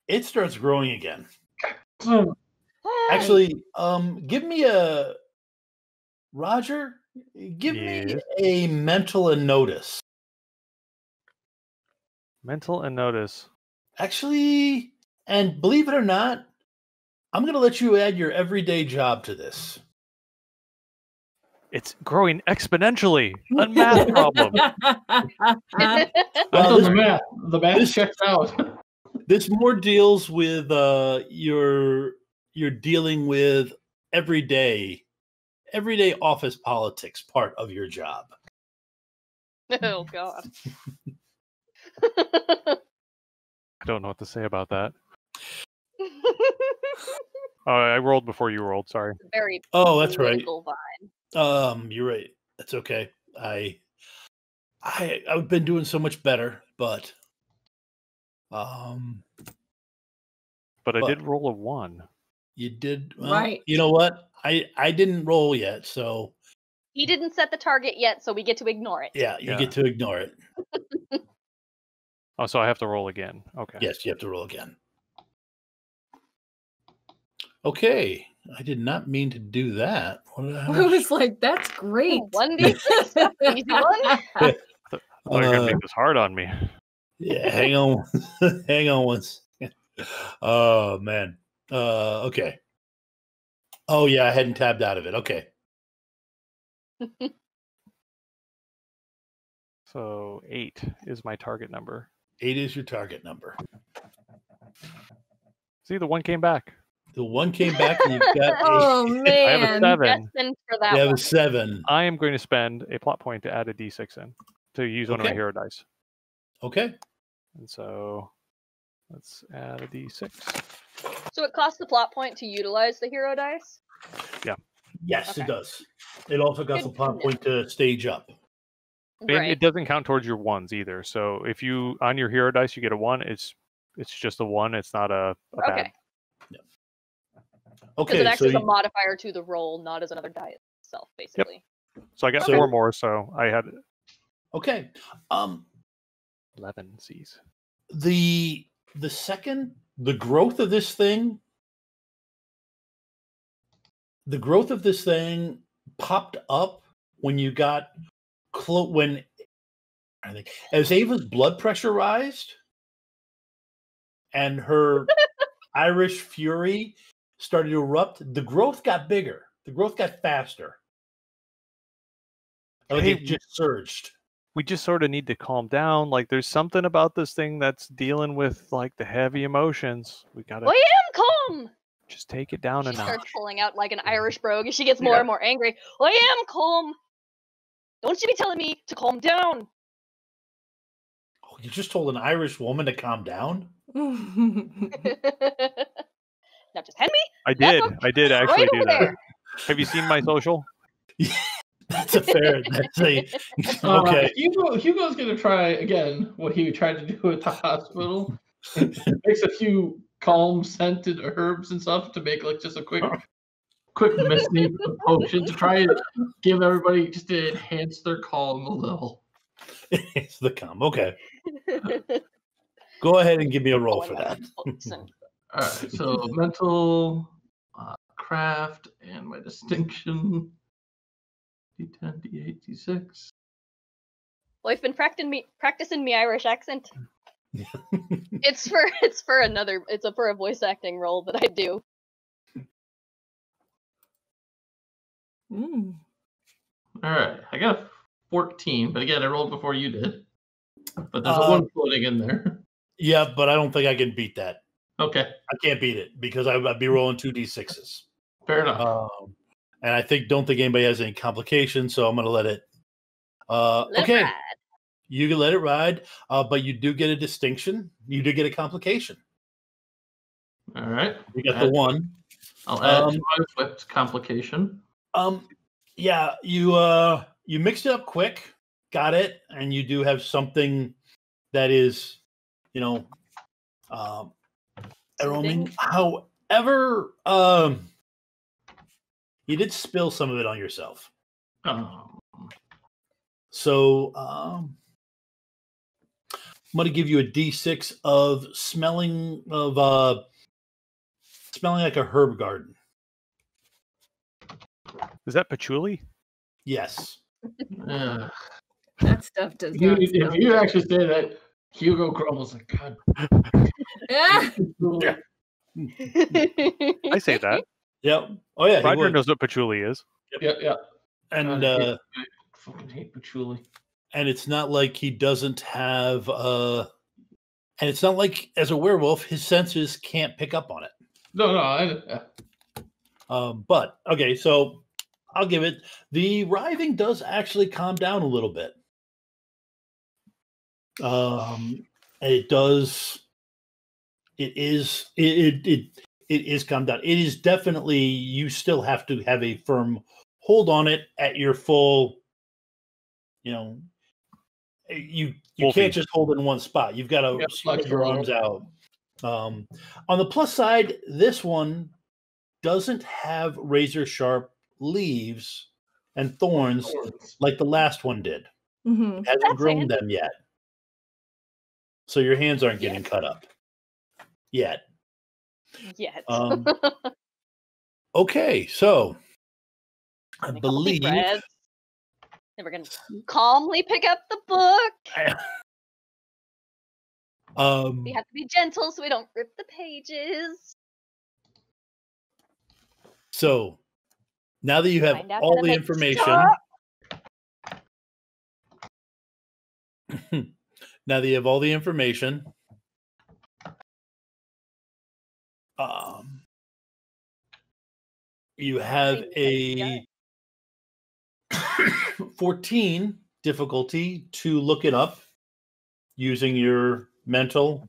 Speaker 1: it starts growing again. Actually, give me a Roger. Give me a mental and notice.
Speaker 5: Mental and notice.
Speaker 1: Actually, and believe it or not, I'm going to let you add your everyday job to this.
Speaker 5: It's growing exponentially. A math problem.
Speaker 3: The math checks out.
Speaker 1: This more deals with you're dealing with everyday office politics part of your job.
Speaker 2: Oh God.
Speaker 5: I don't know what to say about that. I rolled before you rolled. Sorry.
Speaker 2: Very.
Speaker 1: Oh, that's right.
Speaker 2: Vine.
Speaker 1: You're right. That's okay. I've been doing so much better, but
Speaker 5: I did roll a 1.
Speaker 1: You did well.
Speaker 4: Right.
Speaker 1: You know what? I didn't roll yet, so
Speaker 2: He didn't set the target yet, so we get to ignore it.
Speaker 1: yeah, you get to ignore it.
Speaker 5: Oh, so I have to roll again. Okay.
Speaker 1: Yes, you have to roll again. Okay, I did not mean to do that. What did
Speaker 4: I was like, that's great.
Speaker 2: 1d6, easy one.
Speaker 5: I thought you were gonna make this hard on me.
Speaker 1: Yeah, hang on, hang on one second. Oh man. Okay. Oh yeah, I hadn't tabbed out of it. Okay.
Speaker 5: So 8 is my target number.
Speaker 1: 8 is your target number.
Speaker 5: See, the one came back.
Speaker 1: The one came back, and you've got
Speaker 4: Oh
Speaker 5: I have a
Speaker 4: man.
Speaker 5: 7.
Speaker 2: Destined for that
Speaker 1: you have
Speaker 2: one.
Speaker 1: a 7.
Speaker 5: I am going to spend a plot point to add a d6 in to use one of my
Speaker 1: Okay.
Speaker 5: hero dice.
Speaker 1: Okay.
Speaker 5: And so let's add a d6.
Speaker 2: So it costs the plot point to utilize the hero dice?
Speaker 1: Yes,
Speaker 2: Okay.
Speaker 1: it does. It also got
Speaker 2: Good
Speaker 1: the
Speaker 2: to
Speaker 1: plot
Speaker 2: know.
Speaker 1: point to stage up.
Speaker 5: And
Speaker 2: Right.
Speaker 5: it doesn't count towards your ones either. So if you on your hero dice you get a 1, it's just a 1. It's not a bad.
Speaker 2: Okay. Because
Speaker 1: Okay,
Speaker 2: it acts as a
Speaker 1: you-
Speaker 2: modifier to the roll, not as another die itself, basically.
Speaker 5: So I got
Speaker 1: So-
Speaker 5: 4 more. So I had
Speaker 1: okay.
Speaker 5: 11 C's.
Speaker 1: The growth of this thing, popped up when you got as Ava's blood pressure rised and her Irish fury started to erupt. The growth got bigger. The growth got faster. Like
Speaker 5: Hey,
Speaker 1: it just surged.
Speaker 5: We just sort of need to calm down. Like there's something about this thing that's dealing with like the heavy emotions. We gotta
Speaker 2: I am calm!
Speaker 5: just take it down a
Speaker 2: She
Speaker 5: notch.
Speaker 2: starts pulling out like an Irish brogue as she gets more and more angry. I am calm! Don't you be telling me to calm down!
Speaker 1: Oh, you just told an Irish woman to calm down?
Speaker 2: Now just hand me
Speaker 5: I did actually
Speaker 2: right
Speaker 5: do
Speaker 2: over
Speaker 5: that.
Speaker 2: there.
Speaker 5: Have you seen my social?
Speaker 1: That's okay.
Speaker 3: Hugo's gonna try again what he tried to do at the hospital. Makes a few calm scented herbs and stuff to make like just a quick misty potion to try and give everybody just to enhance their calm a little.
Speaker 1: It's the calm. Okay. Go ahead and give me a roll for that.
Speaker 2: Listen.
Speaker 3: All right, so mental, craft, and my distinction. D10, D8, D6.
Speaker 2: Well, I've been practicing me Irish accent. It's for a voice acting role that I do.
Speaker 4: Mm.
Speaker 3: All right, I got a 14, but again, I rolled before you did. But there's a 1 floating in there.
Speaker 1: Yeah, but I don't think I can beat that.
Speaker 3: Okay,
Speaker 1: I can't beat it because I'd be rolling 2d6s.
Speaker 3: fair enough.
Speaker 1: And I don't think anybody has any complications, so I'm going to let it.
Speaker 2: Let
Speaker 1: Okay,
Speaker 2: ride.
Speaker 1: you can let it ride, but you do get a distinction. You do get a complication.
Speaker 3: All right,
Speaker 1: You got the 1.
Speaker 3: I'll add to my whipped complication.
Speaker 1: Yeah, you mixed it up quick, got it, and you do have something that is, aroming. However, you did spill some of it on yourself. So I'm going to give you a D6 of smelling like a herb garden.
Speaker 5: Is that patchouli?
Speaker 1: Yes.
Speaker 3: Yeah.
Speaker 4: That stuff does not
Speaker 3: If
Speaker 4: smell
Speaker 3: you
Speaker 4: good.
Speaker 3: actually say that, Hugo grumbles like, God.
Speaker 4: Ah!
Speaker 1: Yeah.
Speaker 5: I say that.
Speaker 1: Yep. Oh yeah. he
Speaker 5: Roger
Speaker 1: would.
Speaker 5: knows what patchouli is.
Speaker 3: Yeah.
Speaker 1: And
Speaker 3: God, I fucking hate patchouli.
Speaker 1: and it's not like he doesn't have and it's not like as a werewolf his senses can't pick up on it.
Speaker 3: No.
Speaker 1: But okay, so I'll give it. The writhing does actually calm down a little bit. It does. It is calmed down. It is definitely. You still have to have a firm hold on it at your full. You
Speaker 5: Wolfie.
Speaker 1: can't just hold it in one spot. You've got to spread your arms out. On the plus side, this one doesn't have razor sharp leaves and thorns like the last one did.
Speaker 4: Mm-hmm.
Speaker 1: It hasn't
Speaker 2: That's
Speaker 1: grown
Speaker 2: handy.
Speaker 1: them yet. So your hands aren't getting cut up yet.
Speaker 2: Yet.
Speaker 1: Okay, so I
Speaker 2: And a couple deep
Speaker 1: believe
Speaker 2: breaths. Then we're gonna calmly pick up the book. We have to be gentle so we don't rip the pages.
Speaker 1: so now that you have
Speaker 2: Find out
Speaker 1: all
Speaker 2: how to
Speaker 1: the
Speaker 2: make
Speaker 1: information,
Speaker 2: stop.
Speaker 1: now that you have all the information, you have a 14 difficulty to look it up using your mental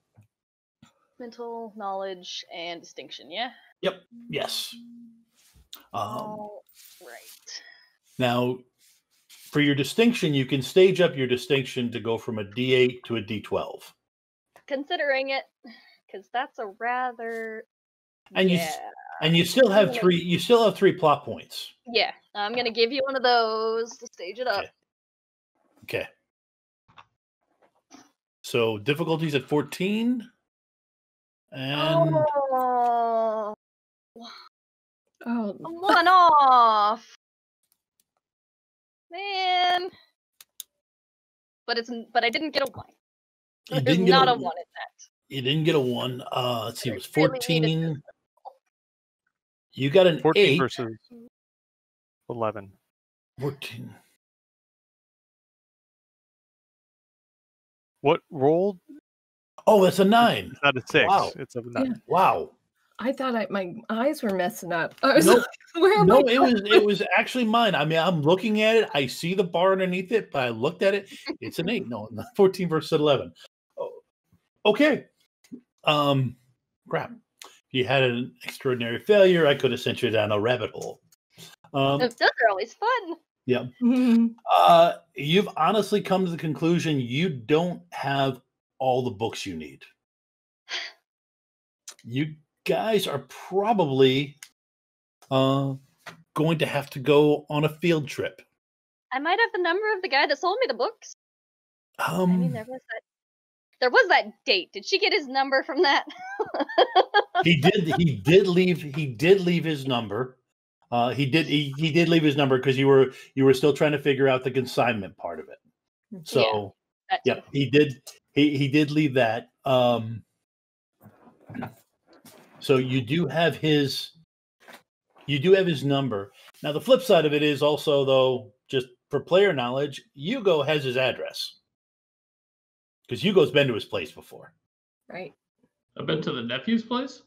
Speaker 2: knowledge and distinction, yeah?
Speaker 1: Yep. Yes.
Speaker 2: All right.
Speaker 1: Now, for your distinction, you can stage up your distinction to go from a D8 to a D12.
Speaker 2: Considering it, because that's a rather...
Speaker 1: And you still have three. You still have 3 plot points.
Speaker 2: Yeah, I'm gonna give you one of those to stage it up.
Speaker 1: Okay. So difficulties at 14, and
Speaker 2: Oh,
Speaker 4: Oh,
Speaker 2: I'm 1 off, man. But I didn't get a 1.
Speaker 1: you
Speaker 2: There's
Speaker 1: didn't get
Speaker 2: not
Speaker 1: a
Speaker 2: a 1 in that.
Speaker 1: You didn't get a 1. Let's see. It was
Speaker 2: Really needed
Speaker 1: 14. You got an
Speaker 5: 14
Speaker 1: 8
Speaker 5: versus 11.
Speaker 1: 14.
Speaker 5: What rolled?
Speaker 1: Oh, that's a 9.
Speaker 5: It's not a 6.
Speaker 1: Wow.
Speaker 5: It's a 9.
Speaker 4: Yeah.
Speaker 1: Wow.
Speaker 4: I thought my eyes were messing up. I was
Speaker 1: No,
Speaker 4: like, where am
Speaker 1: No,
Speaker 4: I
Speaker 1: it was actually mine. I mean, I'm looking at it. I see the bar underneath it, but I looked at it. It's an 8. No, 14 versus 11. Oh, okay. Crap. If you had an extraordinary failure, I could have sent you down a rabbit hole.
Speaker 2: Those are always fun.
Speaker 1: Yeah.
Speaker 4: Mhm.
Speaker 1: You've honestly come to the conclusion you don't have all the books you need. You guys are probably going to have to go on a field trip.
Speaker 2: I might have the number of the guy that sold me the books. I mean, there was that date. Did she get his number from that?
Speaker 1: He did leave his number. He did leave his number because you were still trying to figure out the consignment part of it. So
Speaker 2: Yeah,
Speaker 1: he did leave that. So you do have his number. Now the flip side of it is also, though, just for player knowledge, Hugo has his address. Because Hugo's been to his place before.
Speaker 4: Right.
Speaker 3: I've been to the nephew's place.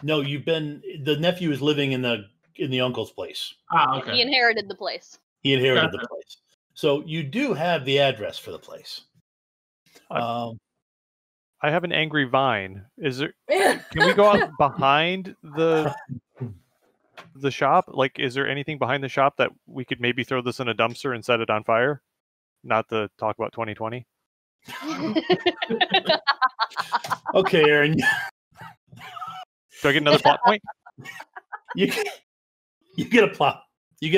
Speaker 1: No, the nephew is living in the uncle's place.
Speaker 3: Ah, okay.
Speaker 2: He inherited the place.
Speaker 1: He inherited the place. So you do have the address for the place.
Speaker 5: I have an angry vine. Is there? Can we go out behind the shop? Like, is there anything behind the shop that we could maybe throw this in a dumpster and set it on fire? Not to talk about 2020.
Speaker 1: Okay, Aaron.
Speaker 5: Do I get another plot point?
Speaker 1: You get a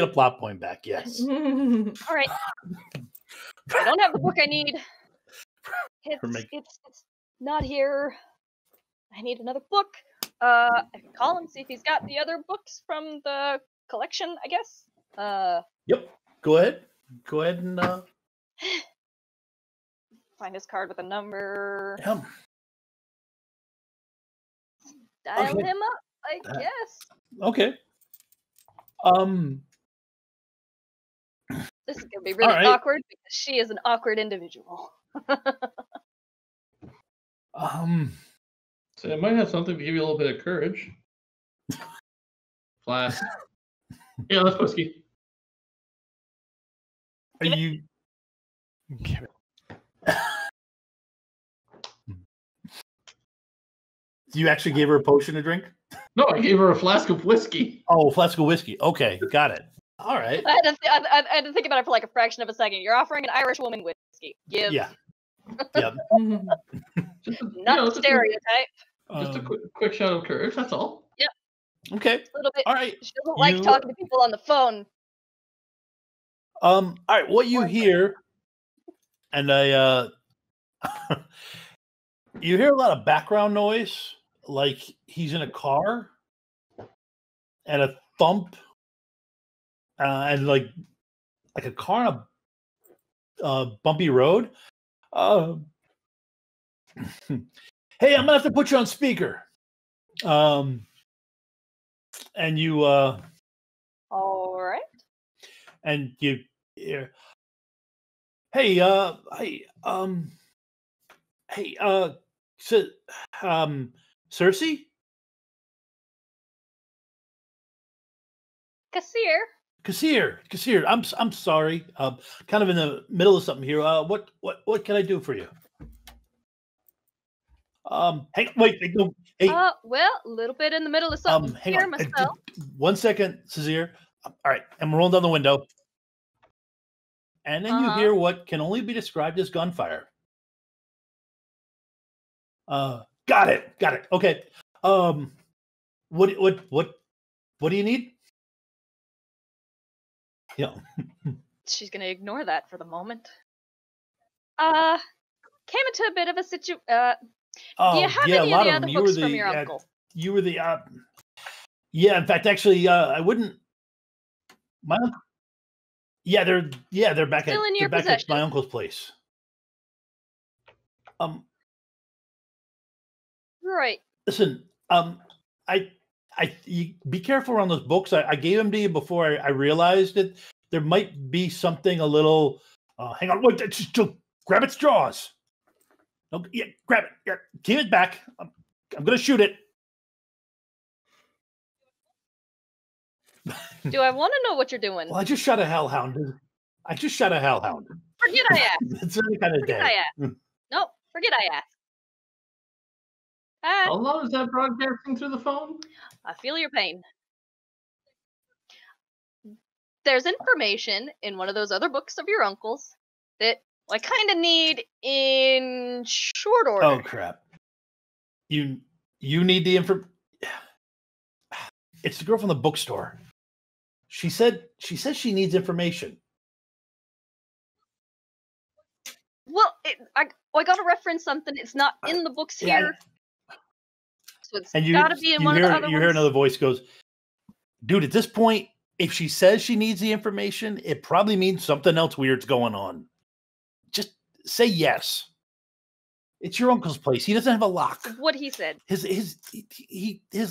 Speaker 1: plot point back. Yes.
Speaker 2: All right. I don't have the book I need. It's not here. I need another book. I can call him, see if he's got the other books from the collection, I guess.
Speaker 1: Yep. Go ahead and
Speaker 2: find his card with a number.
Speaker 1: yeah.
Speaker 2: Dial
Speaker 1: Okay.
Speaker 2: him up, I guess.
Speaker 1: Okay.
Speaker 2: This is gonna be really
Speaker 1: right.
Speaker 2: awkward because she is an awkward individual.
Speaker 3: So it might have something to give you a little bit of courage. Flask. Yeah, that's whiskey.
Speaker 1: Are you?
Speaker 5: Give it.
Speaker 1: You actually gave her a potion to drink?
Speaker 3: No, I gave her a flask of whiskey.
Speaker 1: Oh, a flask of whiskey. Okay, got it. All right.
Speaker 2: I had to think about it for like a fraction of a second. You're offering an Irish woman whiskey. Give.
Speaker 1: Yeah. Yeah.
Speaker 2: Not a stereotype.
Speaker 3: Just a quick shout of courage. That's all.
Speaker 2: Yep.
Speaker 1: Okay.
Speaker 2: A little bit.
Speaker 1: All right.
Speaker 2: She doesn't like talking to people on the phone.
Speaker 1: All right. What you hear, and you hear a lot of background noise, like he's in a car, and a thump, and like a car on a bumpy road. Hey, I'm gonna have to put you on speaker. And you
Speaker 2: All right.
Speaker 1: and you hey Cersei? Kassir, I'm sorry. Kind of in the middle of something here. What can I do for you? Hey, wait, no, hey.
Speaker 2: Well, a little bit in the middle of something
Speaker 1: Hang
Speaker 2: here
Speaker 1: on.
Speaker 2: myself.
Speaker 1: 1 second, Cesare. All right, I'm rolling down the window. And then you hear what can only be described as gunfire. Got it. Okay. What do you need? Yeah.
Speaker 2: She's gonna ignore that for the moment. Came into a bit of a situation. Do you have any of the other books from your uncle?
Speaker 1: You were the yeah, in fact, actually, I wouldn't. My uncle. Yeah, they're back
Speaker 2: Still in your
Speaker 1: back
Speaker 2: possession.
Speaker 1: at my uncle's place.
Speaker 2: Right.
Speaker 1: Listen, you be careful around those books. I gave them to you before I realized that there might be something a little. Hang on, wait, just grab its jaws. No, yeah, grab it. Yeah, give it back. I'm gonna shoot it.
Speaker 2: Do I want to know what you're doing?
Speaker 1: Well, I just shot a hellhound.
Speaker 2: Forget I asked.
Speaker 1: It's any kind of day.
Speaker 2: Nope, forget I asked.
Speaker 3: How long is that broadcasting through the phone?
Speaker 2: I feel your pain. There's information in one of those other books of your uncle's that I kind of need in short order.
Speaker 1: Oh crap! You need the info. It's the girl from the bookstore. She says she needs information.
Speaker 2: Well, I got to reference something. It's not in the books here. So it's got to be in one of the other ones.
Speaker 1: You hear another voice goes, dude, at this point, if she says she needs the information, it probably means something else weird's going on. Just say yes. It's your uncle's place. He doesn't have a lock.
Speaker 2: What he said.
Speaker 1: His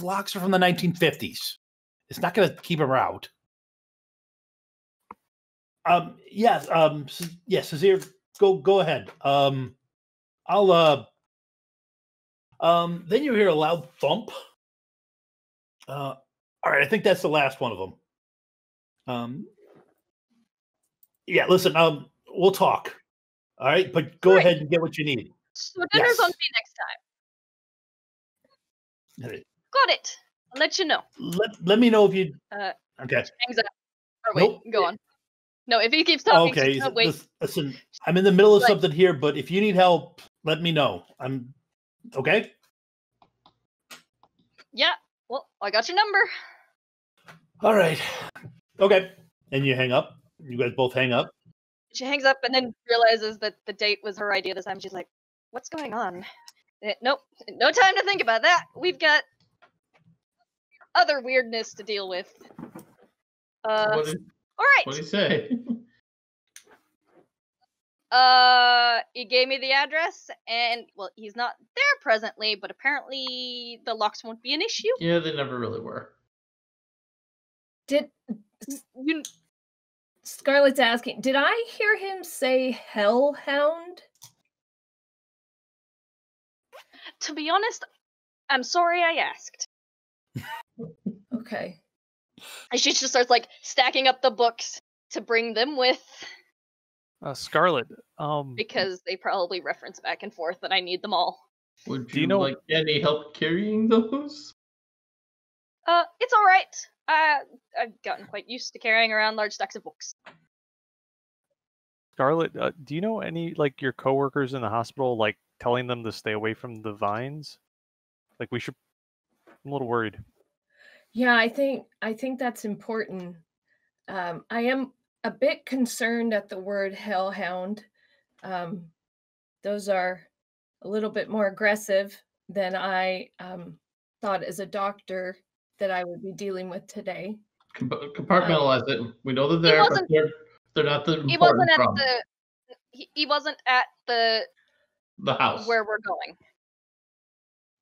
Speaker 1: locks are from the 1950s. It's not going to keep him out. Yes, Cesare, go ahead. Then you hear a loud thump. All right, I think that's the last one of them. Yeah, listen, we'll talk. All right, but go ahead and get what you need.
Speaker 2: So dinner's on me next time. Got it. I'll let you know.
Speaker 1: Let me know if you. Okay.
Speaker 2: Hangs up. Or wait, go on. No, if he keeps talking,
Speaker 1: okay.
Speaker 2: Wait.
Speaker 1: Listen, I'm in the middle of something here, but if you need help, let me know. I'm okay.
Speaker 2: Yeah. Well, I got your number.
Speaker 1: All right. Okay. And you hang up. You guys both hang up.
Speaker 2: She hangs up and then realizes that the date was her idea this time. She's like, "What's going on?" Nope. No time to think about that. We've got other weirdness to deal with. All right.
Speaker 3: What did he say?
Speaker 2: He gave me the address, and well, he's not there presently, but apparently the locks won't be an issue.
Speaker 3: Yeah, they never really were.
Speaker 4: Scarlett's asking, did I hear him say hellhound?
Speaker 2: To be honest, I'm sorry I asked.
Speaker 4: Okay.
Speaker 2: And she just starts like stacking up the books to bring them with.
Speaker 5: Scarlett,
Speaker 2: because they probably reference back and forth that I need them all.
Speaker 3: Would you like any help carrying those?
Speaker 2: It's all right. I've gotten quite used to carrying around large stacks of books.
Speaker 5: Scarlett, do you know any like your coworkers in the hospital like telling them to stay away from the vines? Like I'm a little worried.
Speaker 4: Yeah, I think that's important. I am a bit concerned at the word hellhound. Um, those are a little bit more aggressive than I thought as a doctor that I would be dealing with today.
Speaker 3: Compartmentalize it. We know they're
Speaker 2: He
Speaker 3: there, but
Speaker 2: wasn't.
Speaker 3: they're not the
Speaker 2: He
Speaker 3: important
Speaker 2: wasn't at
Speaker 3: problem.
Speaker 2: the. He wasn't at the
Speaker 3: The house.
Speaker 2: where we're going.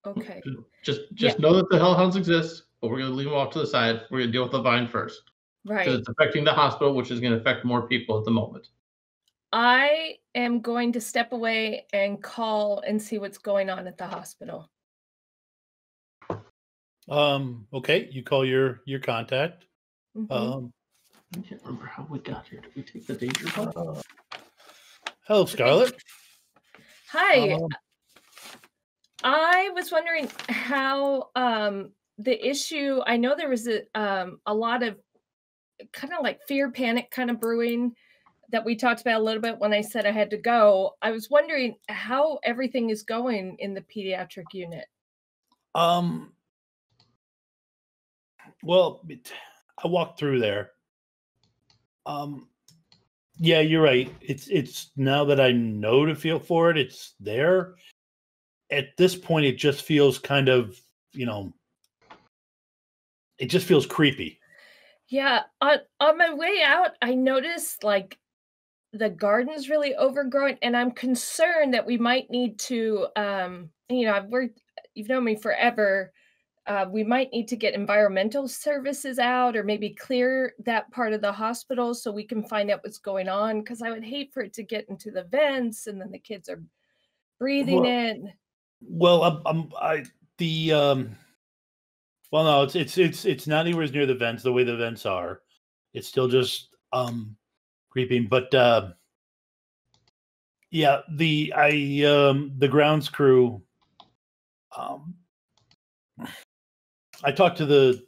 Speaker 4: Okay.
Speaker 3: Just know that the hellhounds exist, but we're gonna leave them off to the side. We're gonna deal with the vine first. Because
Speaker 4: Right.
Speaker 3: it's affecting the hospital, which is gonna affect more people at the moment.
Speaker 4: I am going to step away and call and see what's going on at the hospital.
Speaker 1: Okay, you call your contact.
Speaker 4: Mhm.
Speaker 3: I can't remember how we got here. Did we take the danger button?
Speaker 1: Hello, Scarlett.
Speaker 4: Hi. I was wondering how the issue. I know there was a lot of kind of like fear, panic kind of brewing that we talked about a little bit when I said I had to go. I was wondering how everything is going in the pediatric unit.
Speaker 1: Well, I walked through there. Yeah, you're right. It's now that I know to feel for it, it's there. At this point, it just feels kind of, it just feels creepy.
Speaker 4: Yeah, on my way out, I noticed like the garden's really overgrown, and I'm concerned that we might need to, I've worked, you've known me forever. We might need to get environmental services out or maybe clear that part of the hospital so we can find out what's going on. Because I would hate for it to get into the vents and then the kids are breathing
Speaker 1: Well,
Speaker 4: it.
Speaker 1: well, well, no, it's not anywhere near the vents the way the vents are. It's still just creeping, but yeah, the grounds crew. I talked to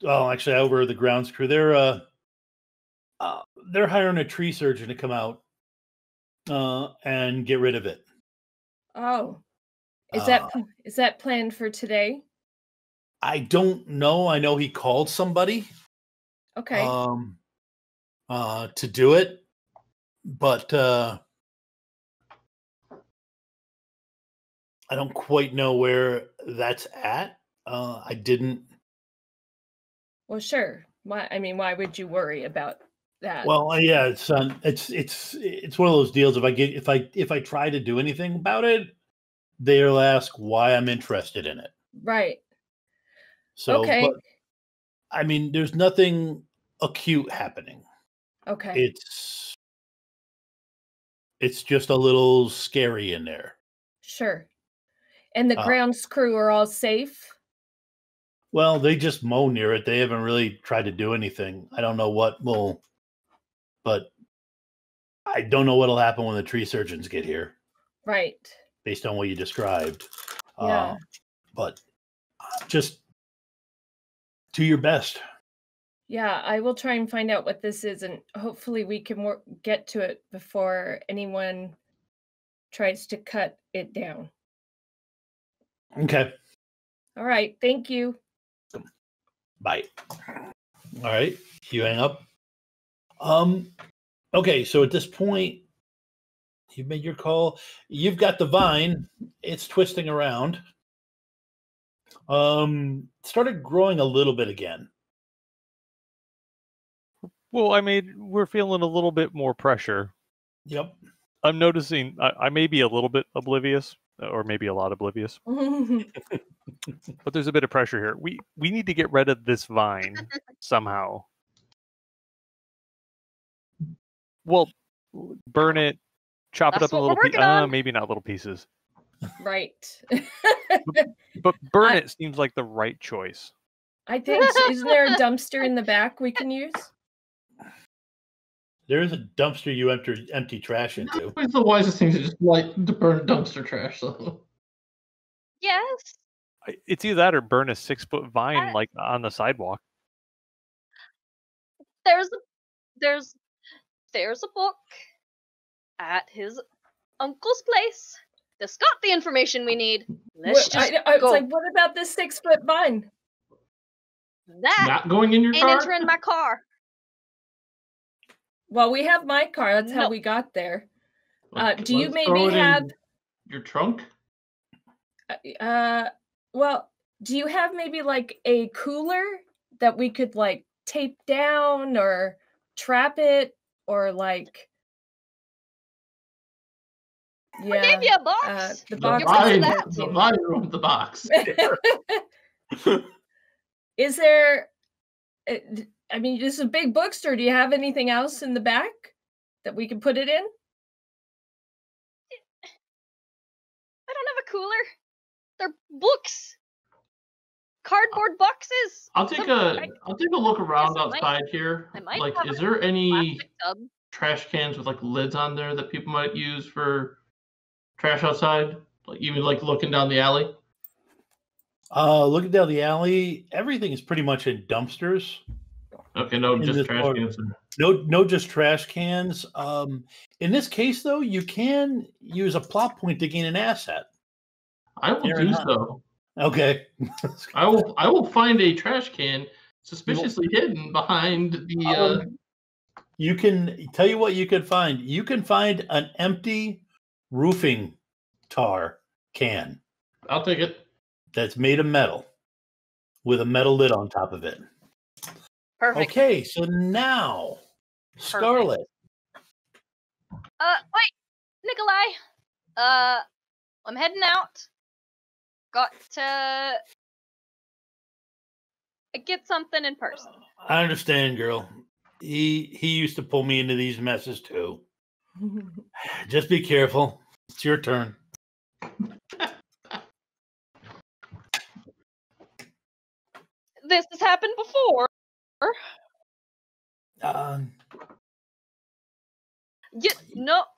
Speaker 1: actually over the grounds crew. They're hiring a tree surgeon to come out and get rid of it.
Speaker 4: Oh, is
Speaker 1: Uh,
Speaker 4: that planned for today?
Speaker 1: I don't know. I know he called somebody
Speaker 4: Okay.
Speaker 1: to do it, but I don't quite know where that's at. I didn't.
Speaker 4: Well, sure. Why would you worry about that?
Speaker 1: Well, yeah, it's one of those deals. If I try to do anything about it, they'll ask why I'm interested in it.
Speaker 4: Right.
Speaker 1: So,
Speaker 4: Okay.
Speaker 1: but I mean, there's nothing acute happening.
Speaker 4: Okay.
Speaker 1: It's just a little scary in there.
Speaker 4: Sure. And the grounds crew are all safe?
Speaker 1: Well, they just mow near it. They haven't really tried to do anything. I don't know but I don't know what'll happen when the tree surgeons get here.
Speaker 4: Right.
Speaker 1: Based on what you described.
Speaker 4: Yeah.
Speaker 1: But just do your best.
Speaker 4: Yeah, I will try and find out what this is, and hopefully we can get to it before anyone tries to cut it down.
Speaker 1: Okay.
Speaker 4: All right. Thank you.
Speaker 1: Bye. All right. You hang up. Okay. So at this point, you've made your call. You've got the vine. It's twisting around. Started growing a little bit again.
Speaker 5: Well, we're feeling a little bit more pressure.
Speaker 1: Yep.
Speaker 5: I'm noticing I may be a little bit oblivious, or maybe a lot oblivious. But there's a bit of pressure here. We need to get rid of this vine somehow. Well, burn it, chop it up in little pieces. Maybe not little pieces.
Speaker 4: Right.
Speaker 5: but burn it seems like the right choice.
Speaker 4: I think. Isn't there a dumpster in the back we can use?
Speaker 1: There is a dumpster you empty trash into.
Speaker 3: It's the wisest thing to just to burn dumpster trash, though.
Speaker 2: Yes.
Speaker 5: It's either that or burn a 6-foot vine on the sidewalk.
Speaker 2: There's a book at his uncle's place. That's got the information we need. Let's just
Speaker 4: I was like, what about this 6-foot vine?
Speaker 2: That
Speaker 3: Not going in your
Speaker 2: ain't
Speaker 3: car?
Speaker 2: entering my car.
Speaker 4: Well, we have my car. That's how
Speaker 2: Nope.
Speaker 4: we got there.
Speaker 3: Like,
Speaker 4: Do you
Speaker 3: let's
Speaker 4: maybe
Speaker 3: throw it
Speaker 4: have?
Speaker 3: in your trunk?
Speaker 4: Well, do you have maybe like a cooler that we could like tape down or trap it or like? Yeah.
Speaker 2: I gave you a box.
Speaker 4: The
Speaker 3: The
Speaker 4: box
Speaker 3: vine,
Speaker 4: is
Speaker 3: the vine ruined the box.
Speaker 4: Is there? I mean, this is a big bookstore. Do you have anything else in the back that we can put it in?
Speaker 2: I don't have a cooler. They're books. Cardboard boxes.
Speaker 3: I'll take a look around
Speaker 2: I might-
Speaker 3: outside here.
Speaker 2: I might
Speaker 3: Like,
Speaker 2: have
Speaker 3: is
Speaker 2: a
Speaker 3: there any
Speaker 2: plastic tub.
Speaker 3: trash cans with like lids on there that people might use for trash outside? Like even like looking down the alley?
Speaker 1: Looking down the alley, everything is pretty much in dumpsters.
Speaker 3: Okay, no,
Speaker 1: In
Speaker 3: just
Speaker 1: this
Speaker 3: trash
Speaker 1: part-
Speaker 3: cans.
Speaker 1: No, just trash cans. In this case, though, you can use a plot point to gain an asset.
Speaker 3: I will
Speaker 1: Aaron
Speaker 3: do
Speaker 1: Hunt.
Speaker 3: so.
Speaker 1: Okay.
Speaker 3: I will find a trash can suspiciously hidden behind the
Speaker 1: You can tell you what you can find. You can find an empty roofing tar can
Speaker 3: I'll take it.
Speaker 1: that's made of metal with a metal lid on top of it.
Speaker 2: Perfect.
Speaker 1: Okay, so now Scarlet.
Speaker 2: Wait, Nikolai. I'm heading out. Got to get something in person.
Speaker 1: I understand, girl. He used to pull me into these messes too. Just be careful. It's your turn.
Speaker 2: This has happened before.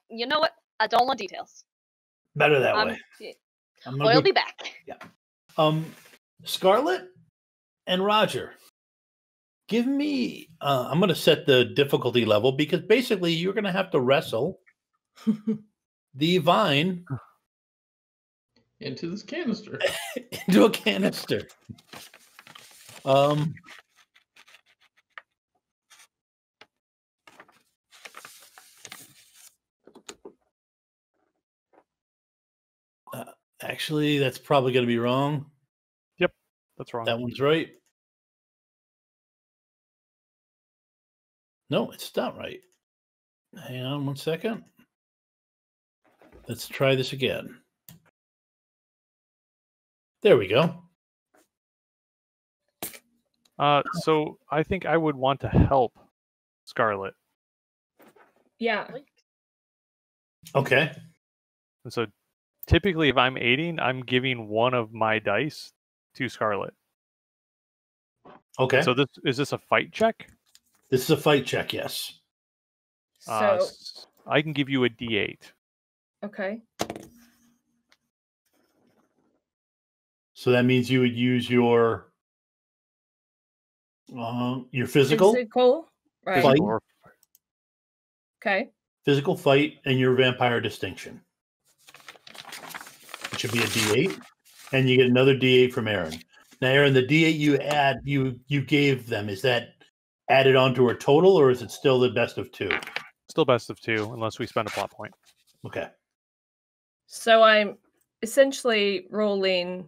Speaker 2: You know what? I don't want details.
Speaker 1: Better that way.
Speaker 2: We'll be back.
Speaker 1: Yeah. Scarlet and Roger, give me. I'm going to set the difficulty level because basically you're going to have to wrestle the vine
Speaker 3: Into this canister.
Speaker 1: into a canister. Actually, that's probably going to be wrong.
Speaker 5: Yep, that's wrong.
Speaker 1: That one's right. No, it's not right. Hang on 1 second. Let's try this again. There we go.
Speaker 5: So I think I would want to help Scarlet.
Speaker 4: Yeah.
Speaker 1: Okay.
Speaker 5: And so typically if I'm aiding, I'm giving one of my dice to Scarlet.
Speaker 1: Okay.
Speaker 5: So is this a fight check?
Speaker 1: This is a fight check, yes.
Speaker 4: So
Speaker 5: I can give you a D8.
Speaker 4: okay.
Speaker 1: So that means you would use your physical
Speaker 4: Right.
Speaker 1: fight,
Speaker 4: Okay.
Speaker 1: physical fight, and your vampire distinction. It should be a D8, and you get another D8 from Aaron. Now, Aaron, the D8 you add, you gave them, is that added onto her total, or is it still the best of two?
Speaker 5: Still best of two, unless we spend a plot point.
Speaker 1: Okay.
Speaker 4: So I'm essentially rolling.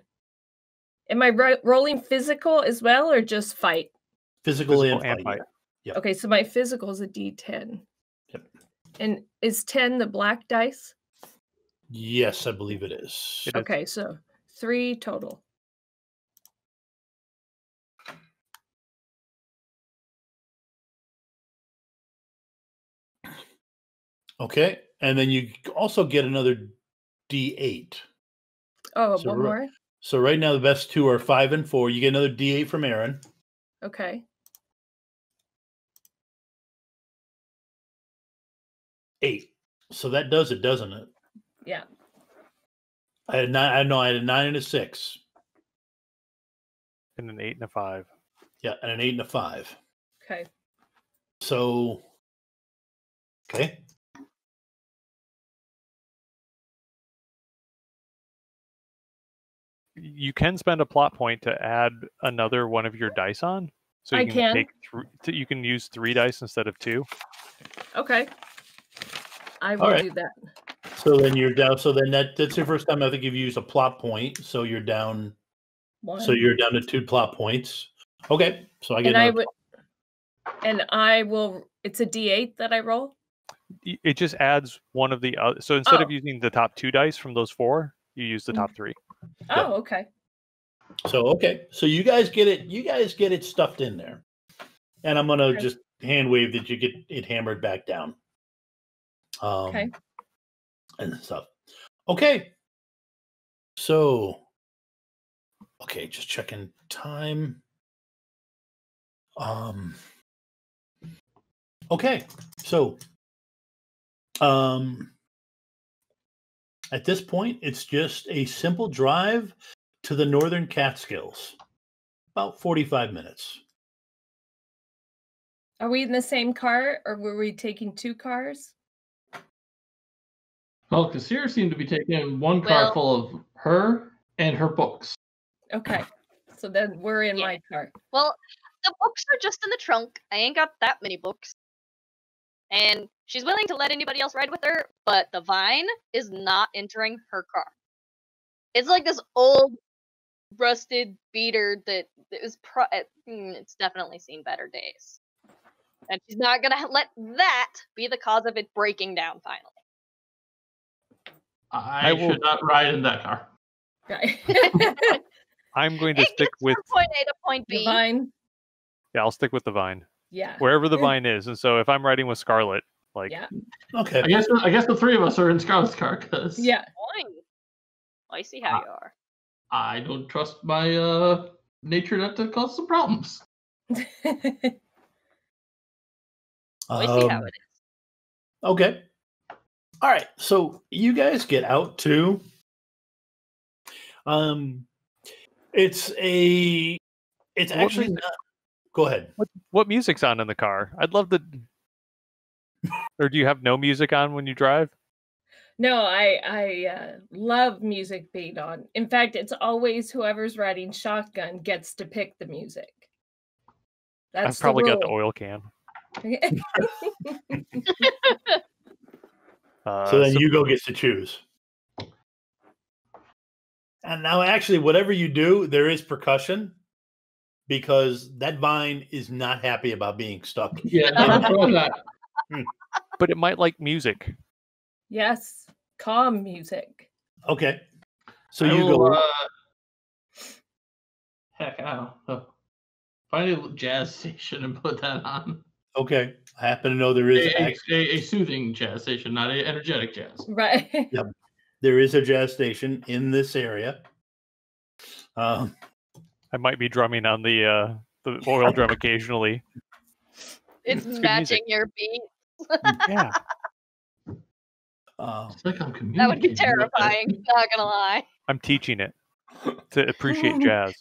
Speaker 4: Am I rolling physical as well, or just fight?
Speaker 1: Physical and fight.
Speaker 5: fight.
Speaker 1: Yeah.
Speaker 4: Okay, so my physical is a D10.
Speaker 1: Yep.
Speaker 4: And is 10 the black dice?
Speaker 1: Yes, I believe it is.
Speaker 5: It is.
Speaker 4: Okay, so 3 total.
Speaker 1: Okay, and then you also get another D8.
Speaker 4: Oh,
Speaker 1: So
Speaker 4: one more?
Speaker 1: So right now the best two are 5 and 4. You get another D8 from Aaron.
Speaker 4: Okay.
Speaker 1: 8. So that does it, doesn't it?
Speaker 4: Yeah.
Speaker 1: I had 9. I know I had a 9 and a 6.
Speaker 5: And an 8 and a 5.
Speaker 1: Yeah, and an 8 and a 5.
Speaker 4: Okay.
Speaker 1: So, okay.
Speaker 5: You can spend a plot point to add another one of your dice on. So you you can use 3 dice instead of 2.
Speaker 4: Okay. I will do that.
Speaker 1: So then you're down. So then that's your first time I think you've used a plot point. So you're down.
Speaker 4: 1.
Speaker 1: So you're down to 2 plot points. Okay. So I get.
Speaker 4: And I will. It's a D8 that I roll.
Speaker 5: It just adds one of the other. So instead of using the top 2 dice from those 4, you use the top 3.
Speaker 4: Oh, okay.
Speaker 1: So so you guys get it. You guys get it stuffed in there, and I'm gonna just hand wave that you get it hammered back down. Okay. And stuff. Okay. So. Okay, just checking time. Okay, so at this point, it's just a simple drive to the Northern Catskills. About 45 minutes.
Speaker 4: Are we in the same car, or were we taking 2 cars?
Speaker 3: Well, Kassir seemed to be taking one car full of her and her books.
Speaker 4: Okay, so then we're in my car.
Speaker 2: Well, the books are just in the trunk. I ain't got that many books. And she's willing to let anybody else ride with her, but the vine is not entering her car. It's like this old, rusted beater that is it's definitely seen better days. And she's not going to let that be the cause of it breaking down finally.
Speaker 3: I should not ride in that car.
Speaker 4: Right.
Speaker 5: I'm going to stick with
Speaker 2: point A to point B.
Speaker 4: The vine.
Speaker 5: Yeah, I'll stick with the vine.
Speaker 4: Yeah.
Speaker 5: Wherever the vine is. And so if I'm riding with Scarlet,
Speaker 1: okay.
Speaker 3: I guess the 3 of us are in Scarlet's car because
Speaker 2: I see how you are.
Speaker 3: I don't trust my nature not to cause some problems.
Speaker 2: I see how it is.
Speaker 1: Okay. All right. So you guys get out too. It's actually not. Go ahead.
Speaker 5: What music's on in the car? I'd love to. Or do you have no music on when you drive?
Speaker 4: No, I love music being on. In fact, it's always whoever's riding shotgun gets to pick the music.
Speaker 5: I've probably got the oil can.
Speaker 1: So then Hugo gets to choose. And now, actually, whatever you do, there is percussion because that vine is not happy about being stuck.
Speaker 3: Yeah, that.
Speaker 5: But it might like music.
Speaker 4: Yes, calm music.
Speaker 1: Okay. So you go.
Speaker 3: Heck, I don't know. Find a jazz station and put that on.
Speaker 1: Okay. I happen to know there is
Speaker 3: a soothing jazz station, not an energetic jazz.
Speaker 4: Right.
Speaker 1: Yep. There is a jazz station in this area.
Speaker 5: I might be drumming on the oil drum occasionally.
Speaker 2: It's matching your beat.
Speaker 5: Yeah.
Speaker 3: It's like I'm communicating.
Speaker 2: That would be terrifying, not gonna lie.
Speaker 5: I'm teaching it to appreciate jazz.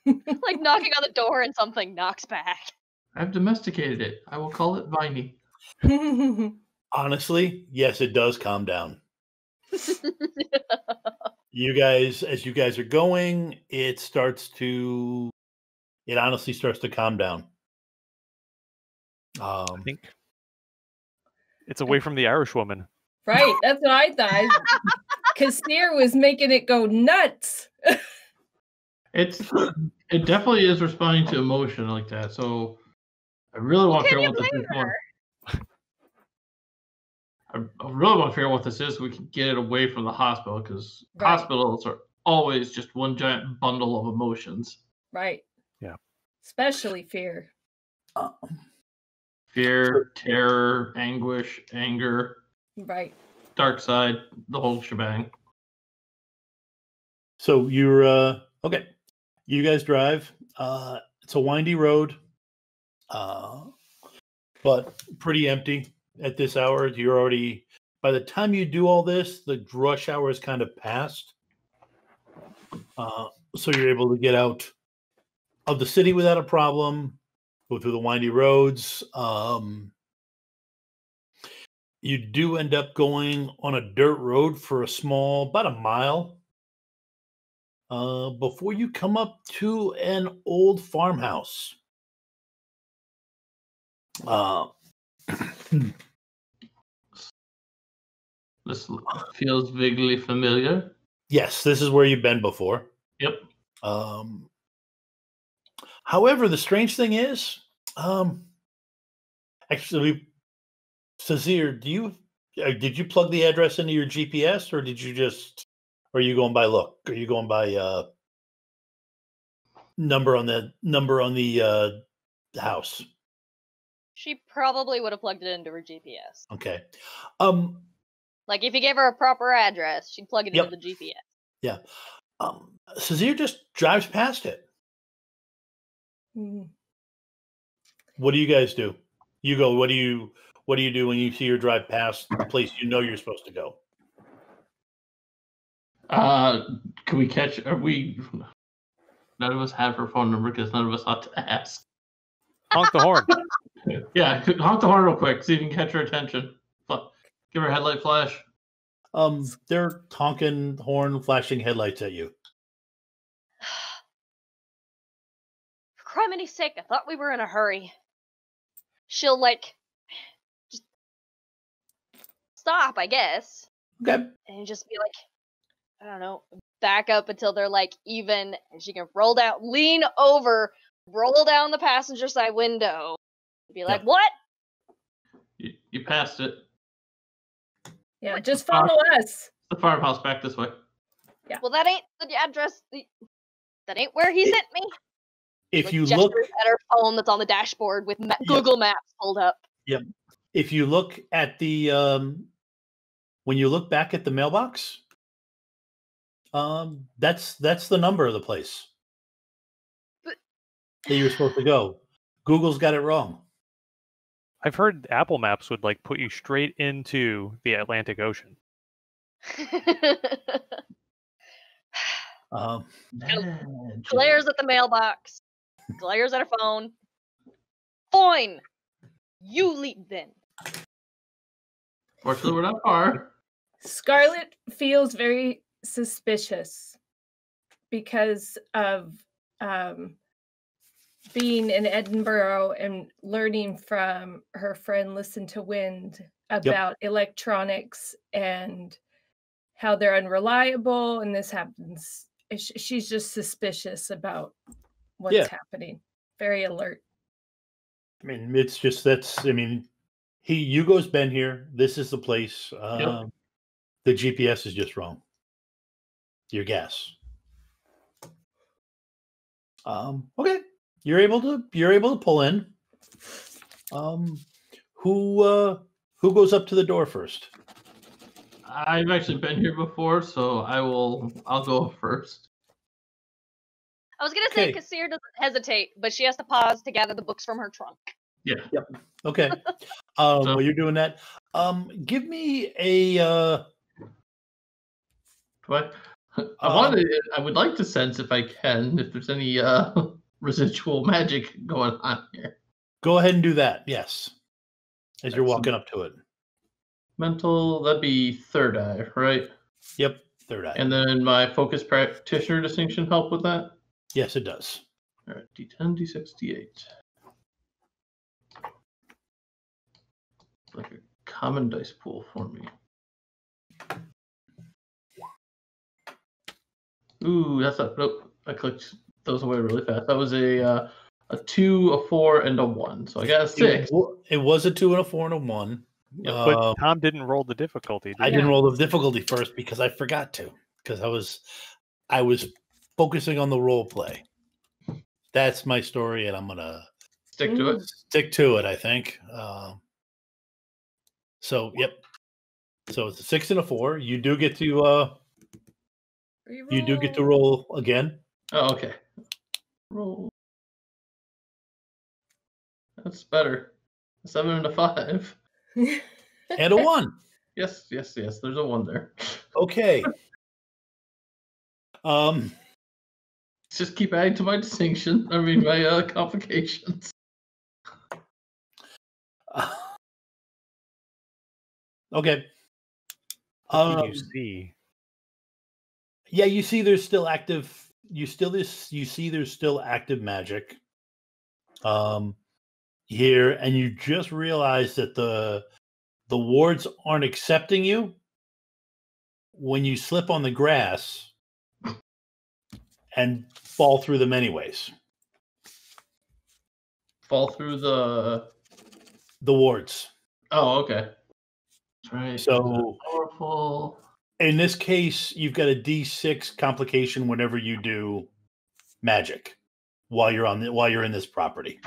Speaker 2: Like knocking on the door and something knocks back.
Speaker 3: I've domesticated it. I will call it Viney.
Speaker 1: Honestly, yes, it does calm down. You guys, as you guys are going, it honestly starts to calm down.
Speaker 5: I think it's away from the Irish woman.
Speaker 4: Right, that's what I thought. Kassir was making it go nuts.
Speaker 3: It definitely is responding to emotion like that. So I really want to figure out what this is. I really want to figure out what this is so we can get it away from the hospital because hospitals are always just one giant bundle of emotions.
Speaker 4: Right.
Speaker 5: Yeah.
Speaker 4: Especially fear.
Speaker 3: Fear, terror, anguish, anger.
Speaker 4: Right.
Speaker 3: Dark side, the whole shebang.
Speaker 1: So you're okay. You guys drive. It's a windy road, but pretty empty at this hour. You're already, by the time you do all this, the rush hour is kind of past. So you're able to get out of the city without a problem, go through the windy roads. You do end up going on a dirt road for about a mile. before you come up to an old farmhouse.
Speaker 3: This feels vaguely familiar.
Speaker 1: Yes, this is where you've been before.
Speaker 3: Yep.
Speaker 1: However, the strange thing is, actually, Sazir, did you plug the address into your GPS, or did you just, or are you going by look? Are you going by number on the house?
Speaker 2: She probably would have plugged it into her GPS.
Speaker 1: Okay.
Speaker 2: Like if you gave her a proper address, she'd plug it into the GPS.
Speaker 1: Yeah. Sazir just drives past it.
Speaker 4: Mm.
Speaker 1: What do you guys do? You go. What do you do when you see her drive past the place you know you're supposed to go?
Speaker 3: Can we catch? Are we? None of us have her phone number because none of us thought to ask.
Speaker 5: Honk the horn.
Speaker 3: Yeah, honk the horn real quick. See if you can catch her attention. Give her a headlight flash.
Speaker 1: They're honking horn, flashing headlights at you.
Speaker 2: For crimini's sake, I thought we were in a hurry. She'll just stop, I guess.
Speaker 1: Okay.
Speaker 2: And just be like, I don't know, back up until they're even, and she can lean over, roll down the passenger side window, and be like, what?
Speaker 3: You passed it.
Speaker 4: Yeah, just follow us.
Speaker 3: The farmhouse back this way.
Speaker 4: Yeah.
Speaker 2: Well, that ain't the address. That ain't where he sent me.
Speaker 1: If you look
Speaker 2: at her phone that's on the dashboard with Google Maps pulled up.
Speaker 1: Yep. If you look at the when you look back at the mailbox, that's the number of the place that you're supposed to go. Google's got it wrong.
Speaker 5: I've heard Apple Maps would put you straight into the Atlantic Ocean.
Speaker 2: Glares at the mailbox. Glares at her phone. Fine. You lead then.
Speaker 3: Fortunately, we're not far.
Speaker 4: Scarlet feels very suspicious because of being in Edinburgh and learning from her friend Listen to Wind about electronics and how they're unreliable, and this happens. She's just suspicious about what's happening. Very alert.
Speaker 1: I mean, it's just Hugo's been here. This is the place. The GPS is just wrong. Your guess. Okay. You're able to pull in. Who goes up to the door first?
Speaker 3: I've actually been here before, so I'll go first.
Speaker 2: I was gonna say Kassir doesn't hesitate, but she has to pause to gather the books from her trunk.
Speaker 3: Yeah.
Speaker 1: Yep. Okay. While you're doing that, give me a
Speaker 3: What? I would like to sense if I can, if there's any residual magic going on here.
Speaker 1: Go ahead and do that. Yes. As you're walking up to it.
Speaker 3: Mental, that'd be third eye, right?
Speaker 1: Yep, third eye.
Speaker 3: And then my focus practitioner distinction help with that?
Speaker 1: Yes, it does.
Speaker 3: All right, D10, D6, D8. Like a common dice pool for me. Ooh, that's nope. I clicked those away really fast. That was a 2, a 4, and a 1. So I got a 6.
Speaker 1: It was a 2 and a 4 and a 1.
Speaker 5: But Tom didn't roll the difficulty.
Speaker 1: I didn't roll the difficulty first because I forgot to. Because I was focusing on the role play. That's my story, and I'm gonna
Speaker 3: stick to it.
Speaker 1: Stick to it, I think. So yep. So it's a 6 and a 4. You do get to roll again.
Speaker 3: Oh, okay. Roll. That's better. A 7 and a 5.
Speaker 1: And a 1.
Speaker 3: Yes. There's a 1 there.
Speaker 1: Okay.
Speaker 3: Just keep adding to my distinction. I mean, my complications.
Speaker 1: Okay.
Speaker 5: What do you see?
Speaker 1: Yeah, you see there's still active you see there's still active magic here, and you just realize that the wards aren't accepting you when you slip on the grass and fall through them anyways.
Speaker 3: Fall through the
Speaker 1: wards.
Speaker 3: Oh, okay. That's right.
Speaker 1: So
Speaker 3: powerful.
Speaker 1: In this case, you've got a D6 complication whenever you do magic while you're in this property.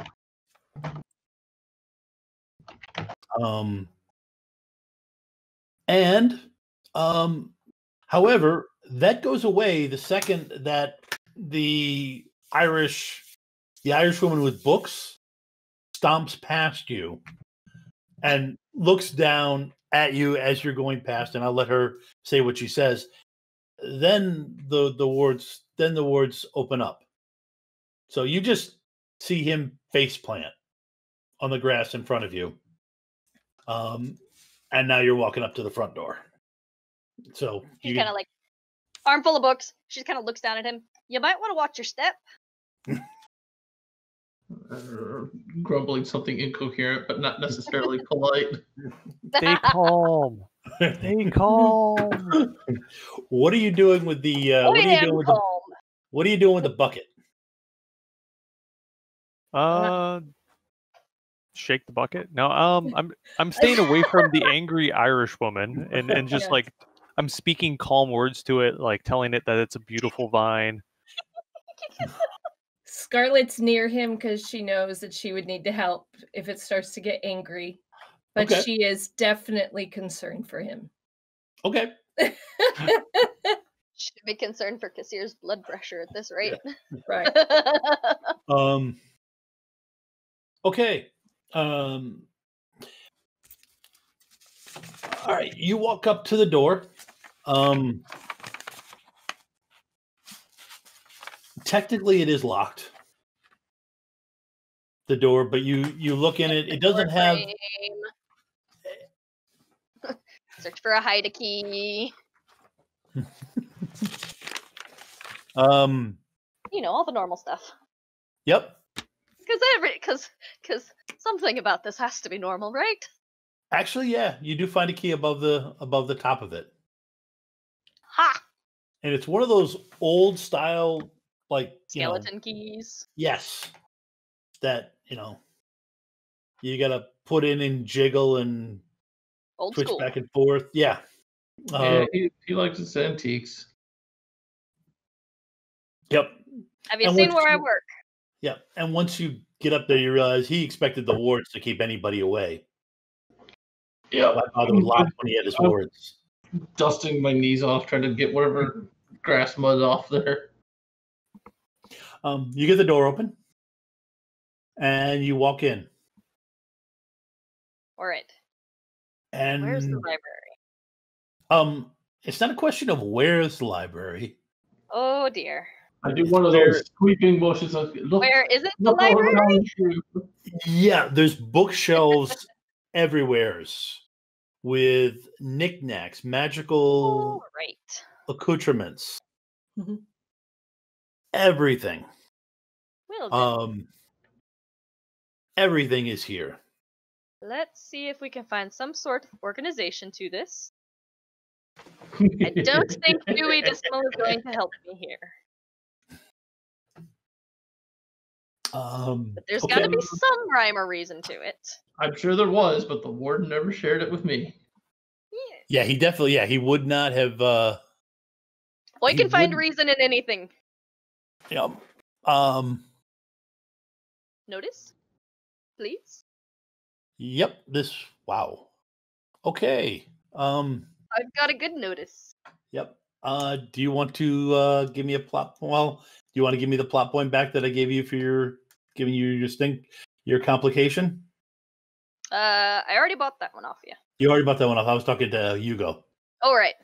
Speaker 1: However, that goes away the second that the Irish woman with books stomps past you and looks down at you as you're going past, and I'll let her say what she says. Then the wards open up. So you just see him face plant on the grass in front of you. And now you're walking up to the front door. So
Speaker 2: she's kind of like armful of books. She kind of looks down at him. You might want to watch your step.
Speaker 3: Grumbling something incoherent, but not necessarily polite.
Speaker 5: Stay calm. Stay calm.
Speaker 1: What are you doing with the? What are you doing with the bucket?
Speaker 5: Shake the bucket. No, I'm staying away from the angry Irish woman and just like I'm speaking calm words to it, like telling it that it's a beautiful vine.
Speaker 4: Scarlett's near him because she knows that she would need to help if it starts to get angry. But she is definitely concerned for him.
Speaker 1: Okay.
Speaker 2: Should be concerned for Kassir's blood pressure at this rate.
Speaker 4: Yeah. Right.
Speaker 1: Okay. All right. You walk up to the door. Technically, it is locked. The door, but you look in it. It doesn't have.
Speaker 2: Search for a hide key. All the normal stuff.
Speaker 1: Yep.
Speaker 2: Because something about this has to be normal, right?
Speaker 1: Actually, yeah, you do find a key above the top of it.
Speaker 2: Ha!
Speaker 1: And it's one of those old style, like
Speaker 2: skeleton keys.
Speaker 1: Yes, that you gotta put in and jiggle and
Speaker 2: old
Speaker 1: twitch
Speaker 2: school.
Speaker 1: back and forth. Yeah.
Speaker 3: He likes his antiques.
Speaker 1: Yep.
Speaker 2: Have you seen where I work?
Speaker 1: Yeah, and once you get up there, you realize he expected the wards to keep anybody away.
Speaker 3: Yeah,
Speaker 1: my father would laugh when he had his wards.
Speaker 3: Dusting my knees off, trying to get whatever grass mud off there.
Speaker 1: You get the door open, and you walk in.
Speaker 2: All right.
Speaker 1: And
Speaker 2: where's the library?
Speaker 1: It's not a question of where's the library.
Speaker 2: Oh dear.
Speaker 3: I do one of those sweeping motions. Look,
Speaker 2: where is it? The library?
Speaker 1: Yeah, there's bookshelves everywhere with knickknacks, magical accoutrements, everything.
Speaker 2: Well,
Speaker 1: everything is here.
Speaker 2: Let's see if we can find some sort of organization to this. I don't think Dewey Dismal is going to help me here. But there's got to be some rhyme or reason to it.
Speaker 3: I'm sure there was, but the warden never shared it with me.
Speaker 1: Yeah, he definitely. Yeah, he would not have.
Speaker 2: Well, you can find reason in anything.
Speaker 1: Yeah.
Speaker 2: Notice, please.
Speaker 1: Yep. Wow. Okay.
Speaker 2: I've got a good notice.
Speaker 1: Yep. Do you want to give me a plot? Well, do you want to give me the plot point back that I gave you for giving you your complication?
Speaker 2: I already bought that one off you.
Speaker 1: You already bought that one off. I was talking to Hugo.
Speaker 2: Oh, right.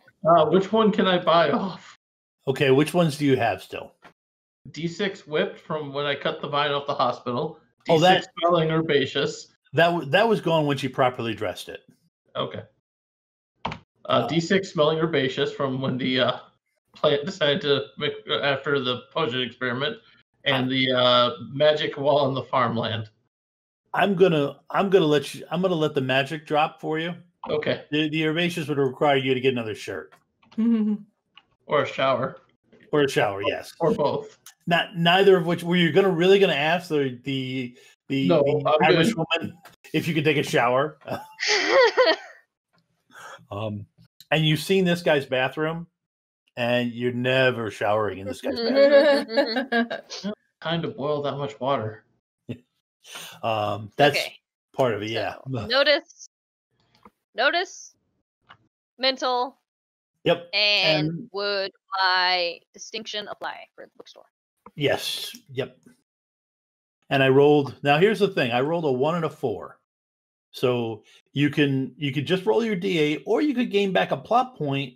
Speaker 3: Which one can I buy off?
Speaker 1: Okay, which ones do you have still?
Speaker 3: D6 whipped from when I cut the vine off the hospital. D6 smelling herbaceous.
Speaker 1: That was gone when she properly dressed it.
Speaker 3: Okay. D6 smelling herbaceous from when the decided to make after the potion experiment and the magic wall on the farmland.
Speaker 1: I'm gonna let the magic drop for you.
Speaker 3: Okay.
Speaker 1: The herbaceous would require you to get another shirt
Speaker 3: Or a shower.
Speaker 1: or a shower. Yes,
Speaker 3: or both.
Speaker 1: Neither of which. Were you really gonna ask the
Speaker 3: I'm
Speaker 1: Irish
Speaker 3: good.
Speaker 1: woman if you could take a shower? And you've seen this guy's bathroom, and you're never showering in this guy's bathroom.
Speaker 3: Kind of boil that much water.
Speaker 1: That's part of it. Yeah.
Speaker 2: Notice, mental.
Speaker 1: Yep.
Speaker 2: And would my distinction apply for the bookstore?
Speaker 1: Yes. Yep. And I rolled. Now here's the thing. I rolled a 1 and a 4. So you could just roll your D8, or you could gain back a plot point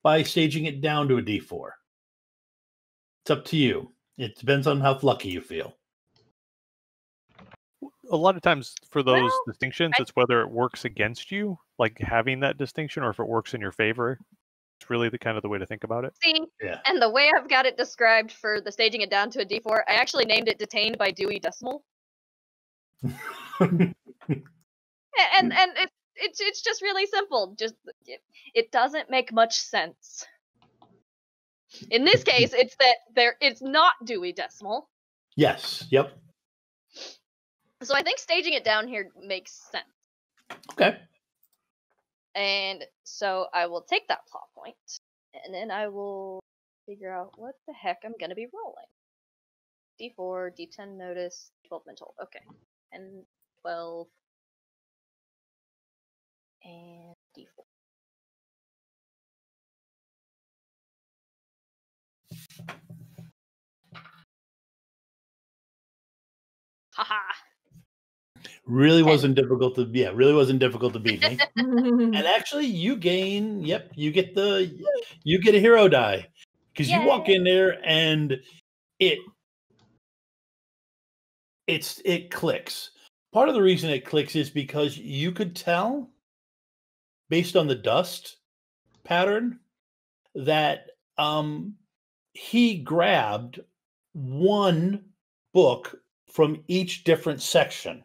Speaker 1: by staging it down to a D4. It's up to you. It depends on how lucky you feel.
Speaker 5: A lot of times for those distinctions, it's whether it works against you, like having that distinction, or if it works in your favor. It's really the way to think about it.
Speaker 2: See, and the way I've got it described for the staging it down to a D4, I actually named it Detained by Dewey Decimal. and it's just really simple. Just it doesn't make much sense. In this case, it's that it's not Dewey Decimal.
Speaker 1: Yes. Yep.
Speaker 2: So I think staging it down here makes sense.
Speaker 1: Okay.
Speaker 2: And so I will take that plot point, and then I will figure out what the heck I'm going to be rolling. D4, D10 notice, 12 mental. Okay. 10, 12, and D4. Haha.
Speaker 1: Really wasn't difficult to beat me. And actually you get a hero die, because you walk in there and it clicks. Part of the reason it clicks is because you could tell based on the dust pattern that he grabbed one book from each different section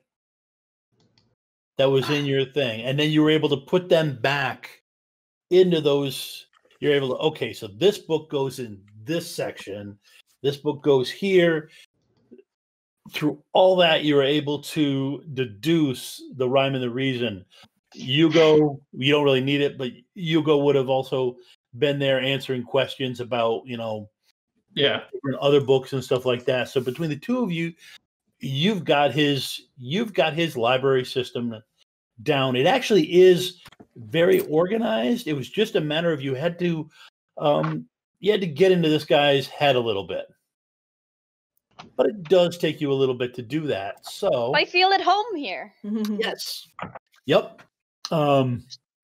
Speaker 1: that was in your thing, and then you were able to put them back into those. You're able to, okay, so this book goes in this section, this book goes here. Through all that, you were able to deduce the rhyme and the reason. Hugo, you don't really need it, but Hugo would have also been there answering questions about, different other books and stuff like that. So between the two of you, you've got his library system down. It actually is very organized. It was just a matter of you had to get into this guy's head a little bit. But it does take you a little bit to do that. So
Speaker 2: I feel at home here.
Speaker 1: Yes. Yep.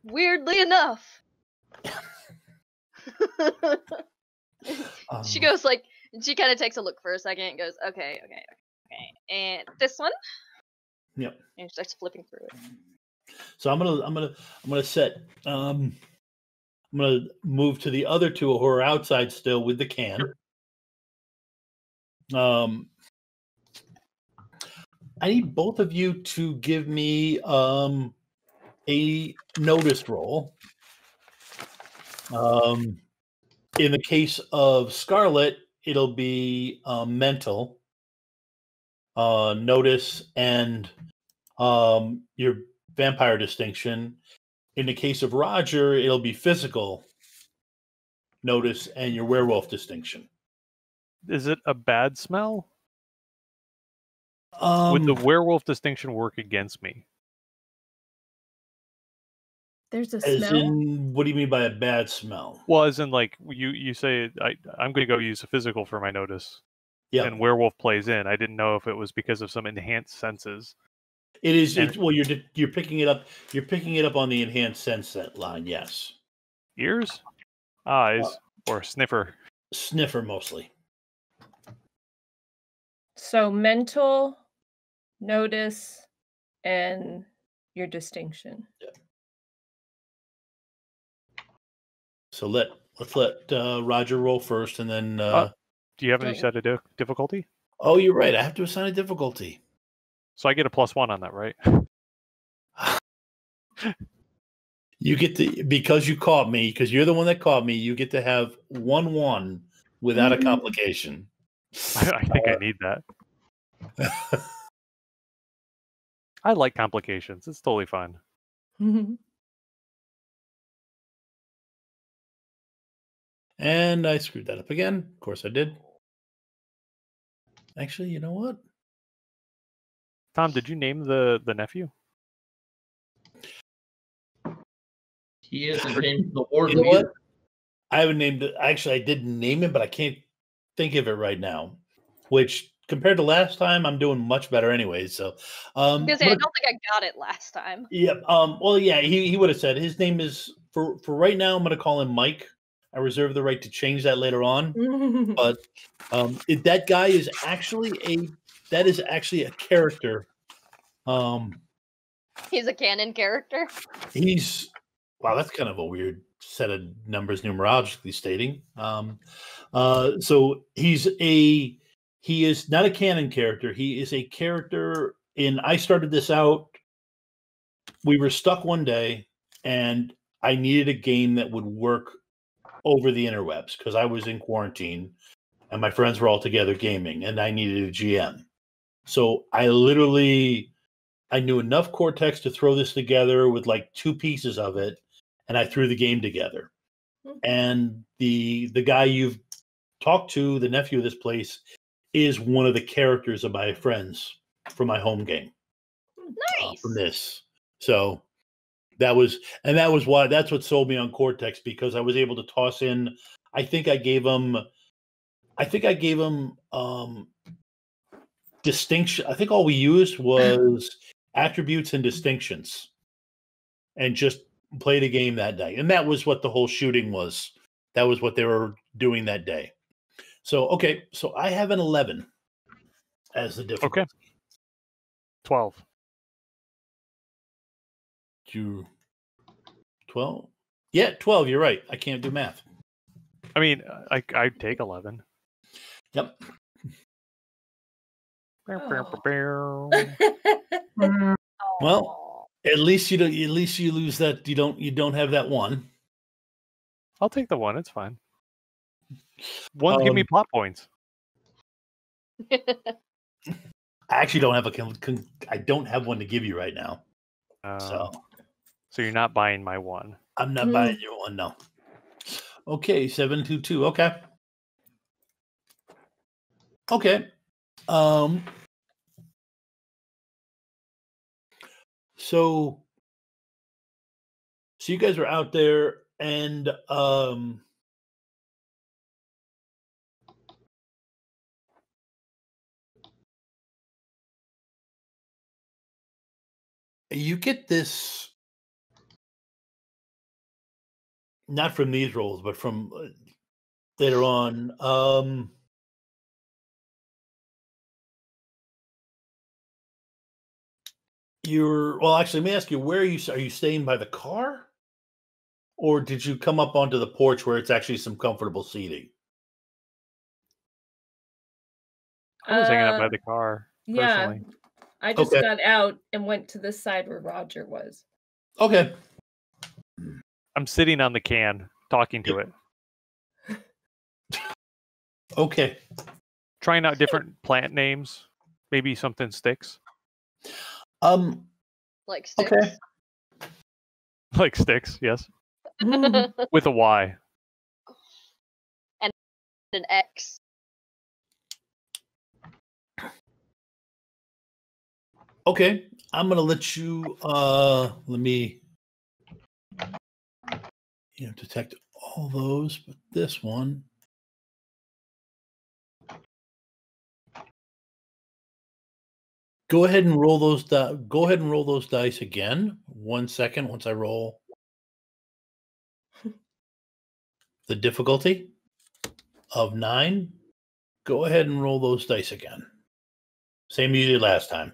Speaker 2: Weirdly enough. She goes she kind of takes a look for a second and goes, okay. And this one?
Speaker 1: Yep.
Speaker 2: And starts flipping through it.
Speaker 1: So I'm gonna set I'm gonna move to the other two who are outside still with the can. I need both of you to give me a notice roll. In the case of Scarlet, it'll be mental notice and your vampire distinction. In the case of Roger, it'll be physical notice and your werewolf distinction.
Speaker 5: Is it a bad smell? Would the werewolf distinction work against me?
Speaker 4: There's a
Speaker 1: As
Speaker 4: smell?
Speaker 1: in, what do you mean by a bad smell?
Speaker 5: Well, as in, like, you say, I'm going to go use a physical for my notice.
Speaker 1: Yeah.
Speaker 5: And werewolf plays in. I didn't know if it was because of some enhanced senses.
Speaker 1: It is. Well, you're picking it up. You're picking it up on the enhanced sense line. Yes.
Speaker 5: Ears, eyes, or sniffer.
Speaker 1: Sniffer mostly.
Speaker 4: So mental, notice, and your distinction.
Speaker 1: Yeah. So let's let Roger roll first, and then.
Speaker 5: Do you have any set of difficulty?
Speaker 1: Oh, you're right. I have to assign a difficulty.
Speaker 5: So I get a +1 on that, right?
Speaker 1: You get to, because you caught me, because you're the one that caught me, you get to have 1-1 without a complication.
Speaker 5: I think I need that. I like complications. It's totally fun.
Speaker 1: And I screwed that up again. Of course I did. Actually, you know what?
Speaker 5: Tom, did you name the nephew?
Speaker 3: He isn't named the warden.
Speaker 1: You know what? I haven't named it. Actually, I did name him, but I can't think of it right now. Which, compared to last time, I'm doing much better anyway. So,
Speaker 2: I don't think I got it last time.
Speaker 1: Yeah. Well, yeah, he would have said his name is for right now. I'm going to call him Mike. I reserve the right to change that later on. But that guy is actually a character.
Speaker 2: He's a canon character.
Speaker 1: Wow, that's kind of a weird set of numbers numerologically stating. So he is not a canon character. He is a character I started this out. We were stuck one day and I needed a game that would work over the interwebs because I was in quarantine and my friends were all together gaming and I needed a GM. So I knew enough Cortex to throw this together with like 2 pieces of it. And I threw the game together. And the guy you've talked to, the nephew of this place, is one of the characters of my friends from my home game.
Speaker 2: Nice.
Speaker 1: From this. So that's what sold me on Cortex, because I was able to toss in, I think I gave him distinction. I think all we used was attributes and distinctions. And just played a game that day. And that was what the whole shooting was. That was what they were doing that day. So, okay. So I have an 11 as the difficulty.
Speaker 5: Okay. 12.
Speaker 1: 12? Yeah, 12. You're right. I can't do math.
Speaker 5: I mean, I'd take 11.
Speaker 1: Yep. Well, at least you lose that. You don't have that 1.
Speaker 5: I'll take the 1. It's fine. 1 give me plot points.
Speaker 1: I actually don't have I don't have one to give you right now. So
Speaker 5: you're not buying my 1.
Speaker 1: I'm not buying your 1. No. Okay, 722. Okay. Okay. So you guys are out there, and you get this, not from these roles, but from later on. Actually, let me ask you, where are you staying by the car? Or did you come up onto the porch where it's actually some comfortable seating?
Speaker 5: I was hanging out by the car, personally.
Speaker 4: Yeah, I just got out and went to the side where Roger was.
Speaker 1: Okay.
Speaker 5: I'm sitting on the can, talking to it.
Speaker 1: Okay.
Speaker 5: Trying out different plant names. Maybe something sticks.
Speaker 2: Like sticks.
Speaker 1: Okay.
Speaker 5: Like sticks, yes. With a Y.
Speaker 2: And an X.
Speaker 1: Okay. I'm going to let you, detect all those, but this one. Go ahead and roll those. Go ahead and roll those dice again. 1 second. Once I roll the difficulty of 9, go ahead and roll those dice again. Same as you did last time.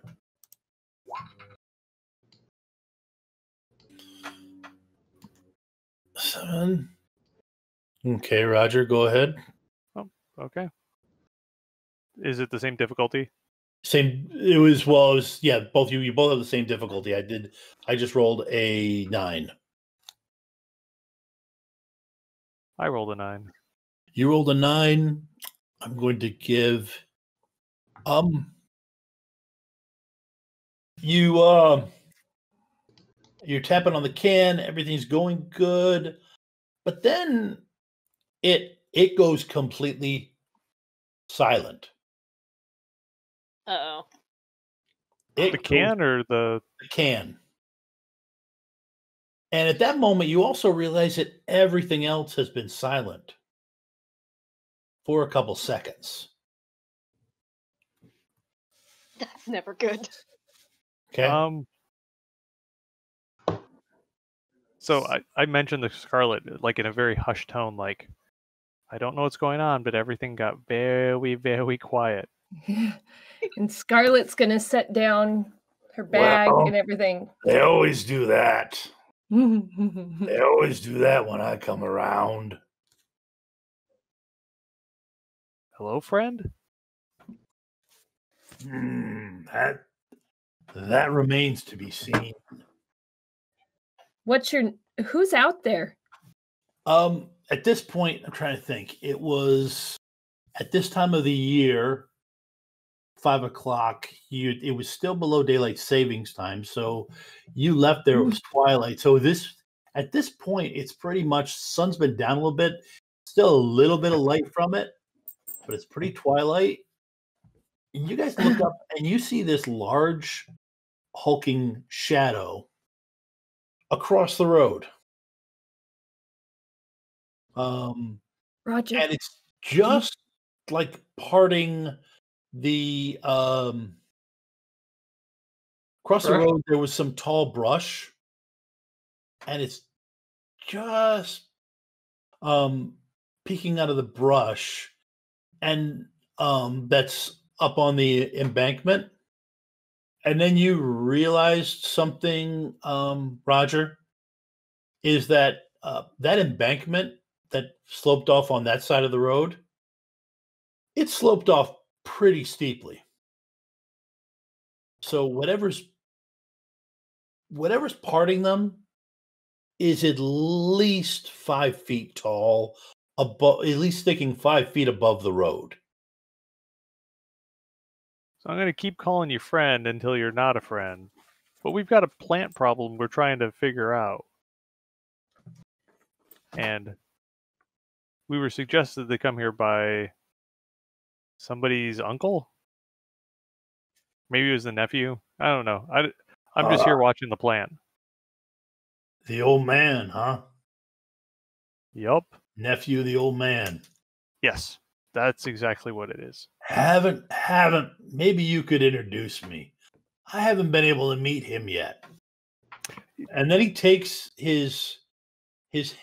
Speaker 1: Seven. Okay, Roger, go ahead.
Speaker 5: Oh, okay. Is it the same difficulty?
Speaker 1: Same. It was yeah. Both you both have the same difficulty. I just rolled a 9.
Speaker 5: I rolled a 9.
Speaker 1: You rolled a 9. I'm going to give you're tapping on the can, everything's going good, but then it goes completely silent.
Speaker 2: Uh-oh.
Speaker 5: The can or the
Speaker 1: can. And at that moment, you also realize that everything else has been silent for a couple seconds.
Speaker 2: That's never good.
Speaker 1: Okay.
Speaker 5: So I mentioned the Scarlet like in a very hushed tone, like I don't know what's going on, but everything got very, very quiet.
Speaker 4: And Scarlett's gonna set down her bag and everything.
Speaker 1: They always do that. They always do that when I come around.
Speaker 5: Hello, friend?
Speaker 1: That remains to be seen.
Speaker 4: Who's out there?
Speaker 1: At this point, I'm trying to think. It was at this time of the year, 5 o'clock. It was still below daylight savings time, so you left there. It was twilight. So at this point, it's pretty much sun's been down a little bit. Still a little bit of light from it, but it's pretty twilight. And you guys look up and you see this large, hulking shadow across the road.
Speaker 4: Roger.
Speaker 1: And it's just like parting the across the road. There was some tall brush, and it's just peeking out of the brush, and that's up on the embankment. And then you realized something, Roger, is that that embankment that sloped off on that side of the road, it sloped off pretty steeply. So whatever's parting them is at least 5 feet tall, above, at least sticking 5 feet above the road.
Speaker 5: So I'm going to keep calling you friend until you're not a friend. But we've got a plant problem we're trying to figure out. And we were suggested to come here by somebody's uncle? Maybe it was the nephew? I don't know. I'm just here watching the plant.
Speaker 1: The old man, huh?
Speaker 5: Yup.
Speaker 1: Nephew of the old man.
Speaker 5: Yes, that's exactly what it is.
Speaker 1: Haven't. Maybe you could introduce me. I haven't been able to meet him yet. And then he takes his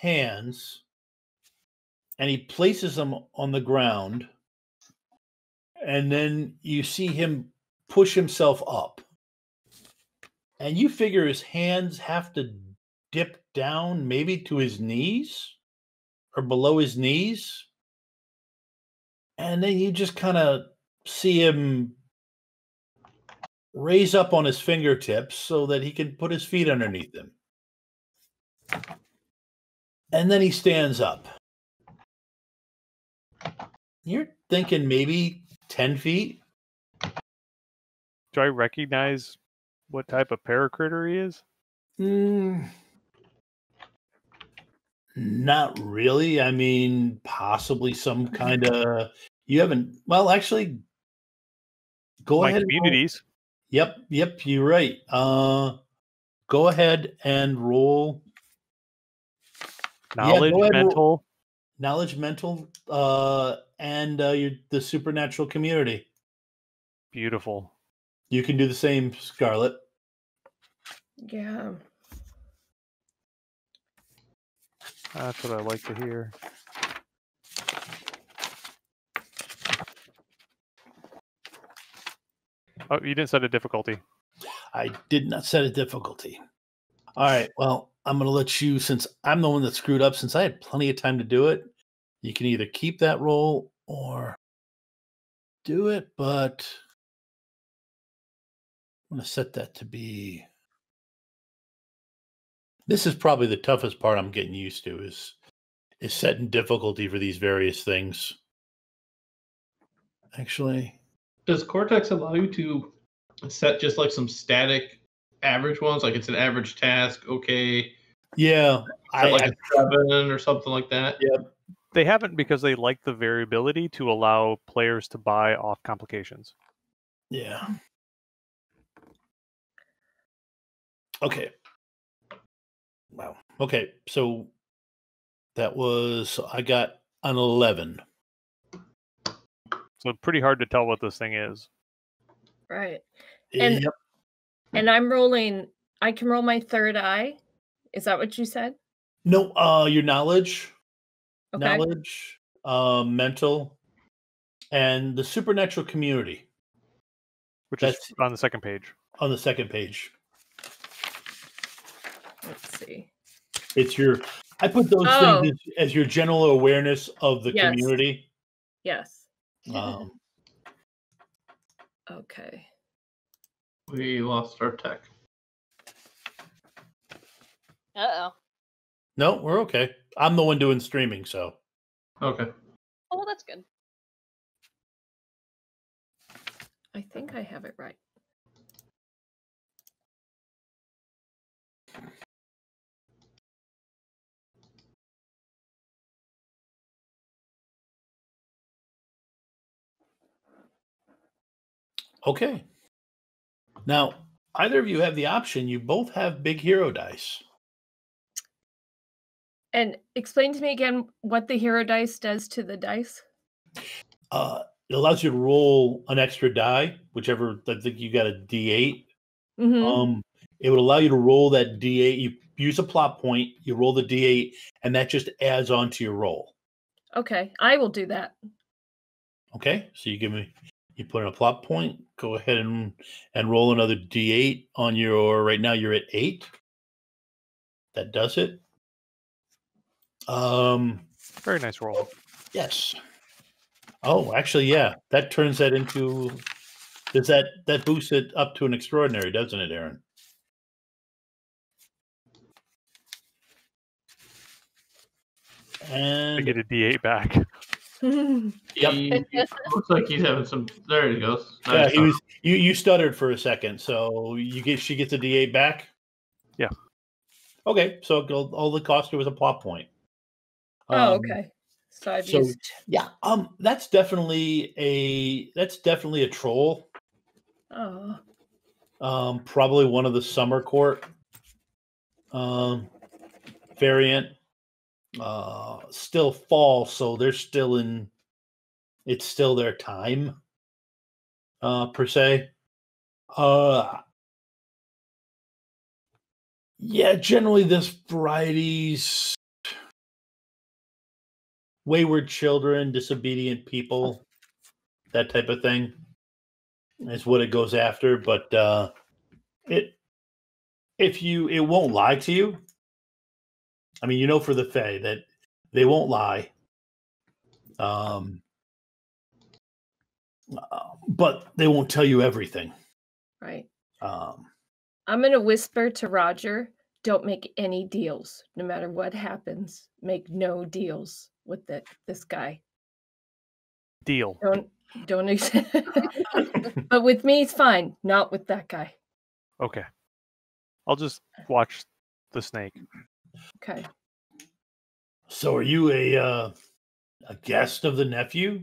Speaker 1: hands and he places them on the ground. And then you see him push himself up. And you figure his hands have to dip down maybe to his knees or below his knees. And then you just kind of see him raise up on his fingertips so that he can put his feet underneath him. And then he stands up. You're thinking maybe 10 feet.
Speaker 5: Do I recognize what type of paracritter he is?
Speaker 1: Not really. I mean, possibly some kind of. You haven't. Well, actually, go ahead.
Speaker 5: Communities.
Speaker 1: Yep. You're right. Go ahead and roll.
Speaker 5: Knowledge, mental.
Speaker 1: Knowledge, mental, and the supernatural community.
Speaker 5: Beautiful.
Speaker 1: You can do the same, Scarlet.
Speaker 4: Yeah.
Speaker 5: That's what I like to hear. Oh, you didn't set a difficulty.
Speaker 1: I did not set a difficulty. All right. Well, I'm going to let you, since I'm the one that screwed up, since I had plenty of time to do it, You can either keep that roll or do it, but I'm going to set that to be... This is probably the toughest part I'm getting used to is setting difficulty for these various things. Actually,
Speaker 3: does Cortex allow you to set just like some static average ones? Like it's an average task, okay.
Speaker 1: Yeah.
Speaker 3: Like a 7 or something like that?
Speaker 1: Yeah.
Speaker 5: They haven't because they like the variability to allow players to buy off complications.
Speaker 1: Yeah. Okay. Wow. Okay, so that was... I got an 11.
Speaker 5: So pretty hard to tell what this thing is.
Speaker 4: Right. And and I'm rolling. I can roll my third eye. Is that what you said?
Speaker 1: No, your knowledge,
Speaker 4: Okay.
Speaker 1: mental, and the supernatural community,
Speaker 5: which is on the second page.
Speaker 1: On the second page.
Speaker 4: Let's see.
Speaker 1: It's your... I put those things as your general awareness of the community.
Speaker 4: Yes.
Speaker 2: Okay.
Speaker 3: We lost our tech.
Speaker 2: Uh-oh.
Speaker 1: No, we're okay. I'm the one doing streaming, so.
Speaker 3: Okay.
Speaker 2: Oh, that's good.
Speaker 4: I think I have it right.
Speaker 1: Okay. Now, either of you have the option. You both have big hero dice.
Speaker 4: And explain to me again what the hero dice does to the dice.
Speaker 1: It allows you to roll an extra die, whichever. I think you got a D8.
Speaker 4: Mm-hmm.
Speaker 1: It would allow you to roll that D8. You use a plot point. You roll the D8, and that just adds on to your roll.
Speaker 4: Okay, I will do that.
Speaker 1: Okay, so you put in a plot point. Go ahead and roll another D8 on your. Right now, you're at 8. That does it.
Speaker 5: Very nice roll.
Speaker 1: Yes. Oh, actually, yeah. That turns that into... Does that boosts it up to an extraordinary, doesn't it, Aaron? And...
Speaker 5: I get a D8 back.
Speaker 1: Yep.
Speaker 3: He looks like he's having some... There he goes. Nice.
Speaker 1: Yeah, you stuttered for a second, so she gets a D8 back?
Speaker 5: Yeah.
Speaker 1: Okay, so all the cost was a plot point.
Speaker 4: Okay. So I've used...
Speaker 1: Yeah, that's definitely a troll.
Speaker 4: Oh.
Speaker 1: Probably one of the summer court variant. Still fall, so they're still in... It's still their time, per se. Yeah, generally this variety's wayward children, disobedient people, that type of thing is what it goes after. But it won't lie to you. I mean, for the Fae that they won't lie. But they won't tell you everything.
Speaker 4: Right.
Speaker 1: I'm
Speaker 4: going to whisper to Roger, don't make any deals. No matter what happens, make no deals with this guy.
Speaker 5: Deal.
Speaker 4: Don't But with me, it's fine. Not with that guy.
Speaker 5: Okay. I'll just watch the snake.
Speaker 4: Okay.
Speaker 1: So are you a guest of the nephew?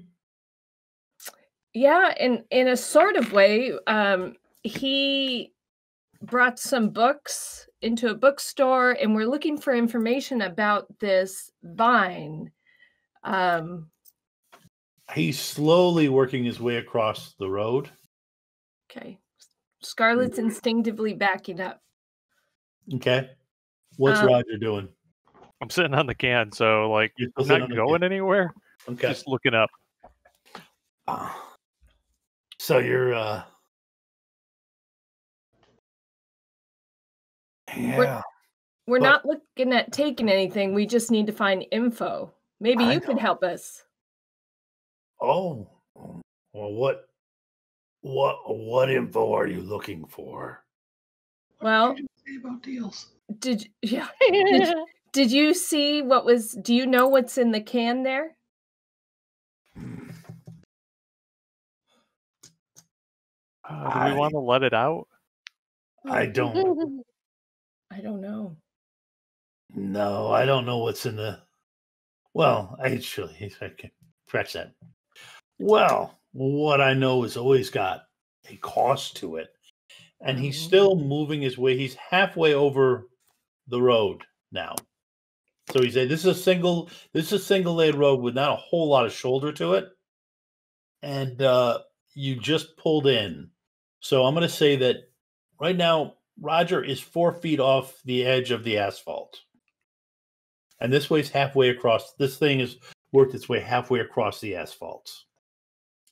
Speaker 4: Yeah, in a sort of way. He brought some books into a bookstore, and we're looking for information about this vine.
Speaker 1: He's slowly working his way across the road.
Speaker 4: Okay. Scarlett's instinctively backing up.
Speaker 1: Okay. What's Roger doing?
Speaker 5: I'm sitting on the can, so I'm not going anywhere.
Speaker 1: Okay.
Speaker 5: Just looking up.
Speaker 1: So you're yeah.
Speaker 4: We're not looking at taking anything. We just need to find info. Maybe
Speaker 1: I
Speaker 4: you can
Speaker 1: don't-
Speaker 4: help us.
Speaker 1: Oh, well, what info are you looking for?
Speaker 4: Well,
Speaker 3: Say about deals.
Speaker 4: did you see what was? Do you know what's in the can there?
Speaker 5: Do we want to let it out?
Speaker 1: I don't.
Speaker 4: I don't know.
Speaker 1: No, I don't know what's in the. Well, actually, I can scratch that. Well, what I know is always got a cost to it, and he's still moving his way. He's halfway over the road now. So he said, "This is a single lane road with not a whole lot of shoulder to it, and you just pulled in. So I'm going to say that right now, Roger is 4 feet off the edge of the asphalt, and this way's halfway across. This thing has worked its way halfway across the asphalt,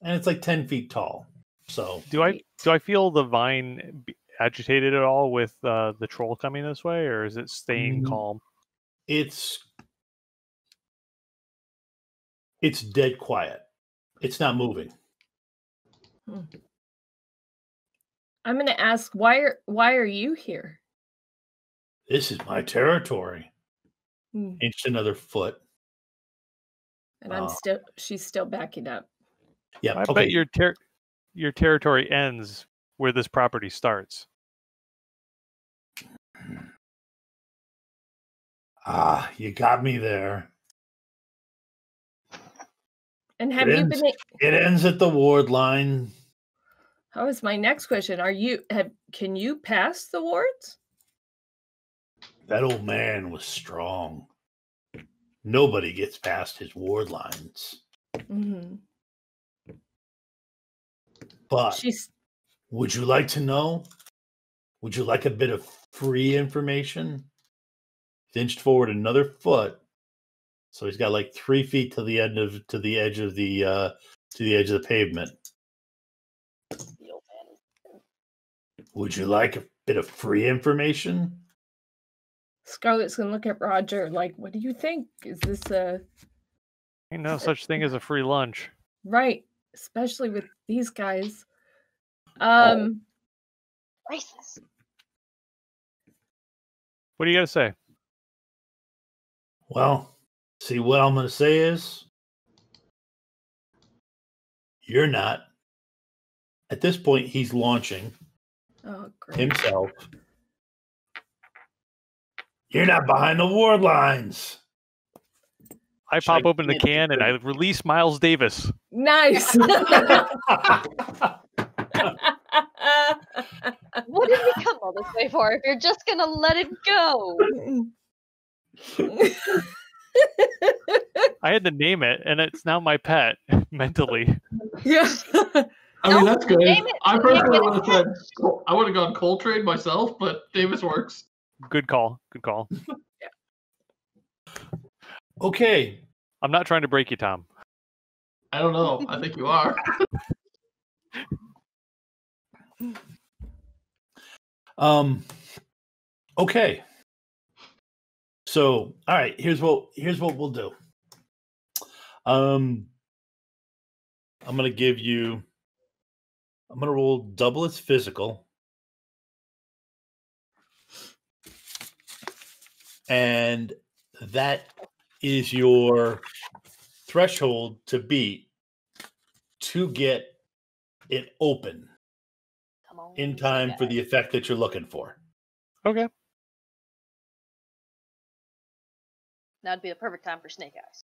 Speaker 1: and it's like 10 feet tall. So
Speaker 5: Do I feel the vine agitated at all with the troll coming this way, or is it staying calm?
Speaker 1: it's dead quiet. It's not moving.
Speaker 4: I'm going to ask why are you here?
Speaker 1: This is my territory.
Speaker 4: Hmm.
Speaker 1: Inched another foot.
Speaker 4: And she's still backing up.
Speaker 1: Yeah,
Speaker 5: I bet your territory ends where this property starts.
Speaker 1: Ah, you got me there.
Speaker 4: And have
Speaker 1: It
Speaker 4: you
Speaker 1: ends,
Speaker 4: been?
Speaker 1: It ends at the ward line.
Speaker 4: That was my next question. Can you pass the wards?
Speaker 1: That old man was strong. Nobody gets past his ward lines.
Speaker 4: Mm-hmm.
Speaker 1: But would you like to know? Would you like a bit of free information? He's inched forward another foot, so he's got like 3 feet to the edge of the pavement. Would you like a bit of free information?
Speaker 4: Scarlett's gonna look at Roger like, "What do you think? Is this a?"
Speaker 5: Ain't no such thing as a free lunch.
Speaker 4: Right, especially with these guys.
Speaker 2: Racist.
Speaker 5: What do you got to say?
Speaker 1: Well, see, what I'm going to say is you're not. At this point, he's launching himself. You're not behind the ward lines.
Speaker 5: I pop open the can and I release Miles Davis.
Speaker 4: Nice.
Speaker 2: What did we come all this way for if you're just gonna let it go?
Speaker 5: I had to name it, and it's now my pet mentally.
Speaker 4: Yeah.
Speaker 3: I mean, that's good.
Speaker 2: name it.
Speaker 3: I personally would have said I would have gone Coltrane myself, but Davis works.
Speaker 5: Good call. Good call.
Speaker 1: Okay.
Speaker 5: I'm not trying to break you, Tom.
Speaker 3: I don't know. I think you are.
Speaker 1: Okay. So, all right, here's what we'll do. I'm going to roll double its physical. And that is your threshold to beat to get it open in time for the effect that you're looking for.
Speaker 5: Okay.
Speaker 2: Now would be the perfect time for Snake Eyes.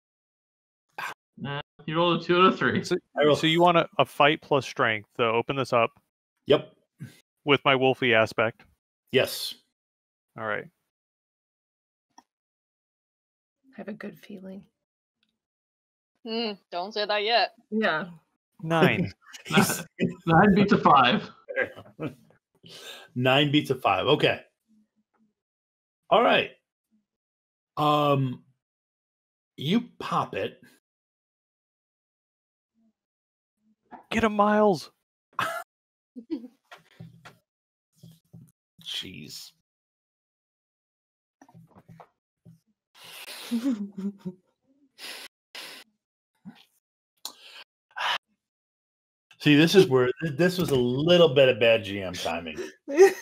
Speaker 3: Nah, you rolled a 2 and a 3.
Speaker 5: So you want a fight plus strength to open this up?
Speaker 1: Yep.
Speaker 5: With my wolfy aspect?
Speaker 1: Yes.
Speaker 5: All right.
Speaker 4: I have a good feeling.
Speaker 2: Don't say that yet.
Speaker 4: Yeah.
Speaker 5: 9.
Speaker 3: 9 beats a 5.
Speaker 1: 9 beats a 5. Okay. All right. You pop it.
Speaker 5: Get him, Miles.
Speaker 1: Jeez. See, this is where this was a little bit of bad GM timing. I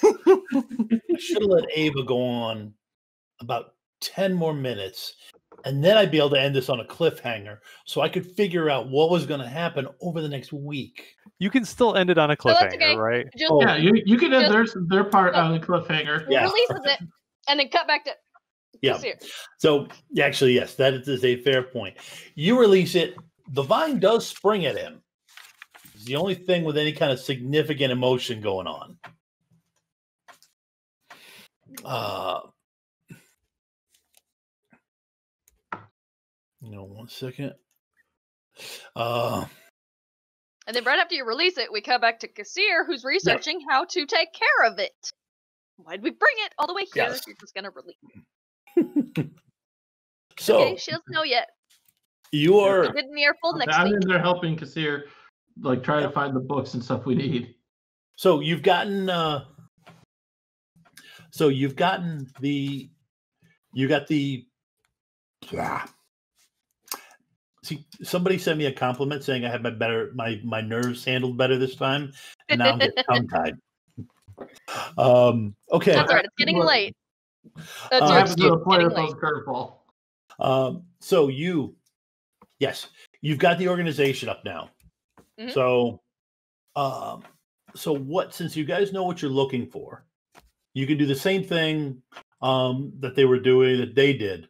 Speaker 1: should have let Ava go on about 10 more minutes, and then I'd be able to end this on a cliffhanger so I could figure out what was going to happen over the next week.
Speaker 5: You can still end it on a
Speaker 2: No, that's
Speaker 5: cliffhanger,
Speaker 2: okay.
Speaker 5: right?
Speaker 2: Just
Speaker 3: Yeah, you can end their part on the cliffhanger.
Speaker 1: Yeah.
Speaker 2: releases it and then cut back to
Speaker 1: Yeah.
Speaker 2: here.
Speaker 1: So, actually, yes, that is a fair point. You release it, the vine does spring at him. It's the only thing with any kind of significant emotion going on. One second.
Speaker 2: And then right after you release it, we cut back to Kassir, who's researching how to take care of it. Why'd we bring it all the way here?
Speaker 1: Yes.
Speaker 2: You're just gonna release.
Speaker 1: So
Speaker 2: Okay, she doesn't know yet.
Speaker 1: you are.
Speaker 2: We'll get an earful next
Speaker 3: I'm
Speaker 2: week.
Speaker 3: in there helping Kassir, like try to find the books and stuff we need.
Speaker 1: So you've gotten. You got the. See, somebody sent me a compliment saying I had my nerves handled better this time, and now I'm getting tongue-tied. Okay.
Speaker 2: That's right. It's getting late. That's
Speaker 3: I
Speaker 2: your
Speaker 3: have to do a
Speaker 2: excuse.
Speaker 3: player
Speaker 2: Getting late.
Speaker 3: post curveball.
Speaker 1: So you've got the organization up now.
Speaker 2: Mhm.
Speaker 1: Since you guys know what you're looking for, you can do the same thing that they did,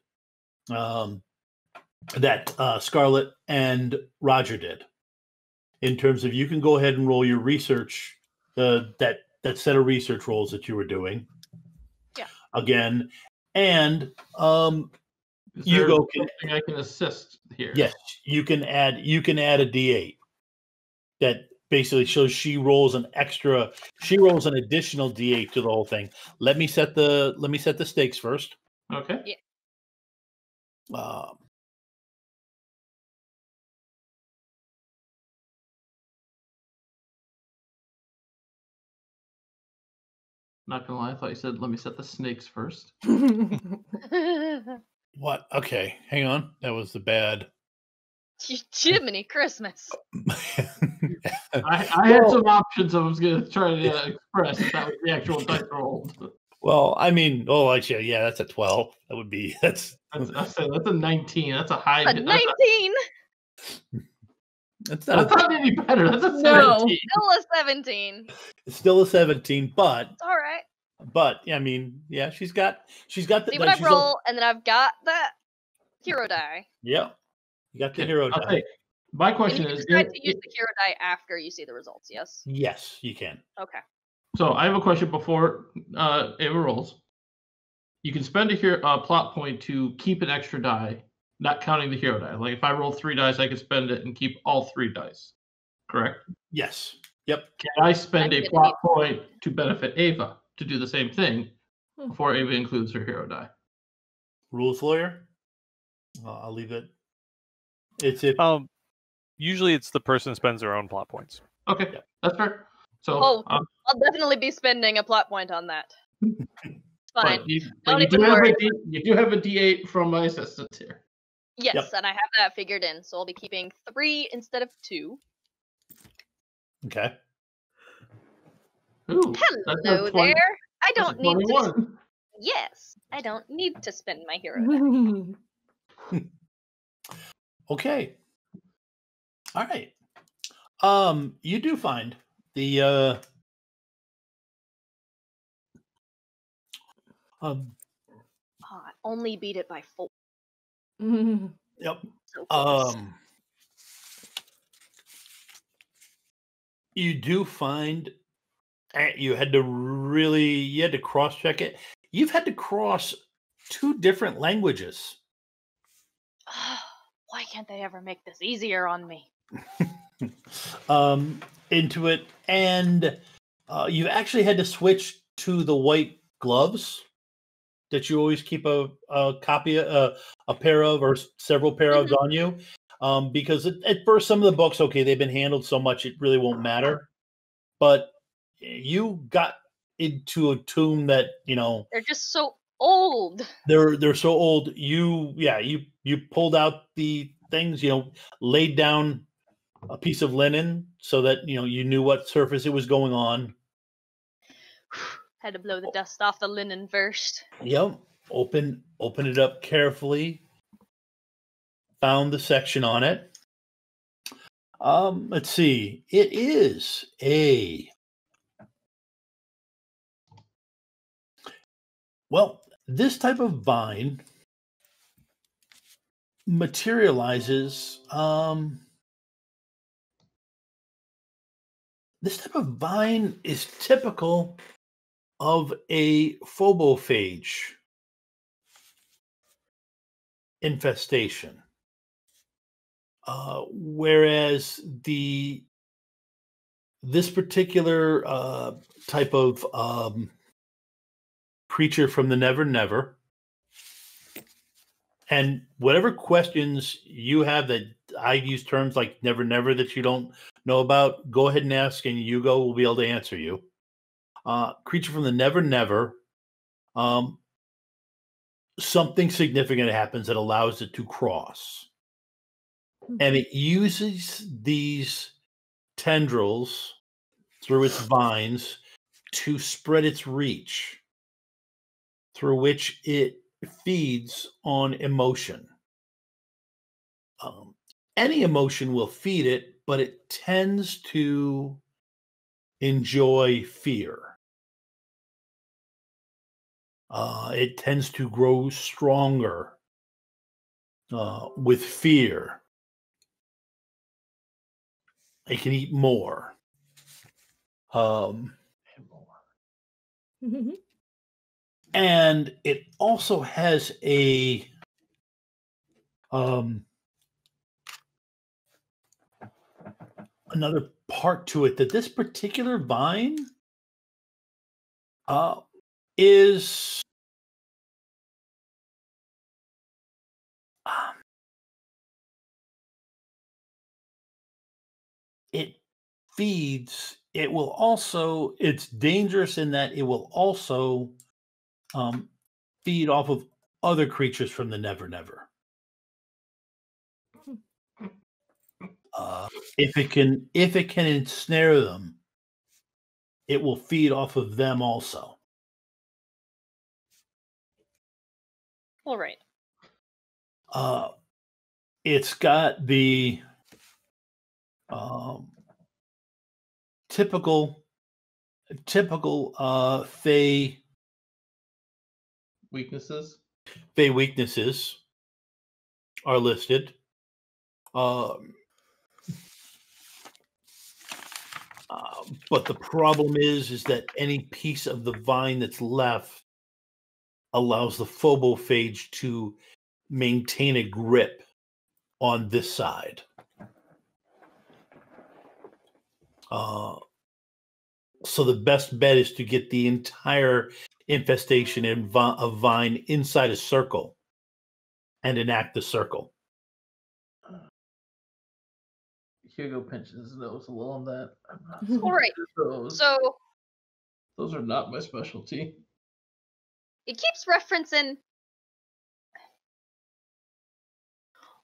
Speaker 1: that Scarlett and Roger did. In terms of, you can go ahead and roll your research, that set of research rolls that you were doing.
Speaker 2: Yeah.
Speaker 1: Again, and
Speaker 3: Is
Speaker 1: you
Speaker 3: there
Speaker 1: go.
Speaker 3: something I can assist here?
Speaker 1: Yes, you can add a D8 that basically shows she rolls an additional D8 to the whole thing. Let me set the stakes first.
Speaker 3: Okay.
Speaker 2: Yeah.
Speaker 3: Not gonna lie, I thought you said let me set the snakes first.
Speaker 1: What? Okay, hang on. That was the bad.
Speaker 2: Jiminy Christmas.
Speaker 3: I had some options I was gonna try to express if that was the actual dice rolled.
Speaker 1: Well, I mean, actually, yeah, that's a 12. That would be that's
Speaker 3: That's a 19. That's a high.
Speaker 2: A 19.
Speaker 1: That's
Speaker 3: That's not any better. That's a 17.
Speaker 4: No.
Speaker 2: Still a 17.
Speaker 1: It's still a 17, but
Speaker 2: It's all right.
Speaker 1: I mean, yeah, she's got the.
Speaker 2: See what I roll, and then I've got that hero die.
Speaker 1: Yeah, you got the hero die.
Speaker 3: Okay. My
Speaker 2: And
Speaker 3: question
Speaker 2: you
Speaker 3: is,
Speaker 2: decide to use the hero die after you see the results. Yes.
Speaker 1: Yes, you can.
Speaker 2: Okay.
Speaker 3: so I have a question before Ava rolls. You can spend a plot point to keep an extra die, not counting the hero die. Like if I roll 3 dice, I can spend it and keep all 3 dice. Correct?
Speaker 1: Yes. Yep.
Speaker 3: Can I spend
Speaker 2: I'm
Speaker 3: a
Speaker 2: gonna
Speaker 3: plot point to benefit Ava to do the same thing before Ava includes her hero die?
Speaker 1: Rules lawyer. I'll leave it. It's if
Speaker 5: Usually it's the person spends their own plot points.
Speaker 3: Okay, that's fair. So,
Speaker 2: I'll definitely be spending a plot point on that. Fine.
Speaker 3: but you
Speaker 2: Don't
Speaker 3: do
Speaker 2: even
Speaker 3: have
Speaker 2: worry.
Speaker 3: you do have a D8 from my assistant here.
Speaker 2: Yes,
Speaker 1: Yep.
Speaker 2: and I have that figured in, so I'll be keeping 3 instead of 2.
Speaker 1: okay.
Speaker 3: Ooh, that's a
Speaker 2: Hello
Speaker 3: 20
Speaker 2: there. I
Speaker 3: that's a
Speaker 2: don't need to.
Speaker 3: 21.
Speaker 2: Yes, I don't need to spend my hero die.
Speaker 1: Okay. All right. You do find the
Speaker 2: I only beat it by 4.
Speaker 1: yep.
Speaker 2: So close.
Speaker 1: You do find you had to cross check it. You've had to cross 2 different languages.
Speaker 2: Why can't they ever make this easier on me?
Speaker 1: Into it, and you actually had to switch to the white gloves that you always keep a copy, a pair of, or several pair of on you, because at first some of the books, okay, they've been handled so much it really won't matter, but you got into a tomb that
Speaker 2: They're just so old.
Speaker 1: they're so old. You pulled out the things, laid down a piece of linen so that you knew what surface it was going on.
Speaker 2: Had to blow the dust off the linen first.
Speaker 1: Yep. Open it up carefully. Found the section on it. Let's see. It is this type of vine materializes. This type of vine is typical of a phobophage infestation. Whereas this particular type of creature from the Never Never, and whatever questions you have that I use terms like Never Never that you don't know about, go ahead and ask, and Hugo will be able to answer you. Creature from the Never Never, something significant happens that allows it to cross. And it uses these tendrils through its vines to spread its reach, through which it feeds on emotion. Any emotion will feed it, but it tends to enjoy fear. It tends to grow stronger with fear. It can eat more. And it also has another part to it, that this particular vine is it feeds. It will also, it's dangerous in that it will also feed off of other creatures from the Never Never. If it can ensnare them, it will feed off of them also.
Speaker 2: All right.
Speaker 1: It's got the typical Fey
Speaker 3: weaknesses.
Speaker 1: Fey weaknesses are listed. But the problem is that any piece of the vine that's left allows the phobophage to maintain a grip on this side. So the best bet is to get the entire infestation of vine inside a circle and enact the circle.
Speaker 3: Hugo pinches his nose a little on that.
Speaker 2: All right. So
Speaker 3: those are not my specialty.
Speaker 2: It keeps referencing.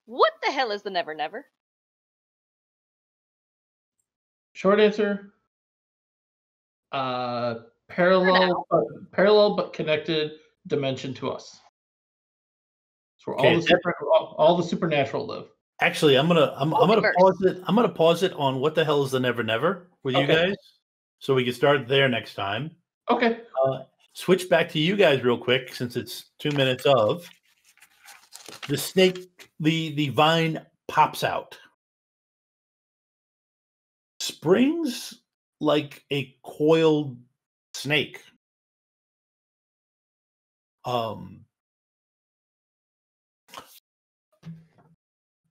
Speaker 2: What the hell is the Never Never?
Speaker 3: Short answer. Parallel but connected dimension to us. It's where all the supernatural live.
Speaker 1: Actually, I'm gonna pause it. I'm gonna pause it on what the hell is the Never Never with you guys, so we can start there next time.
Speaker 3: Okay.
Speaker 1: Switch back to you guys real quick, since it's 2 minutes of the snake. The vine pops out, springs like a coiled snake.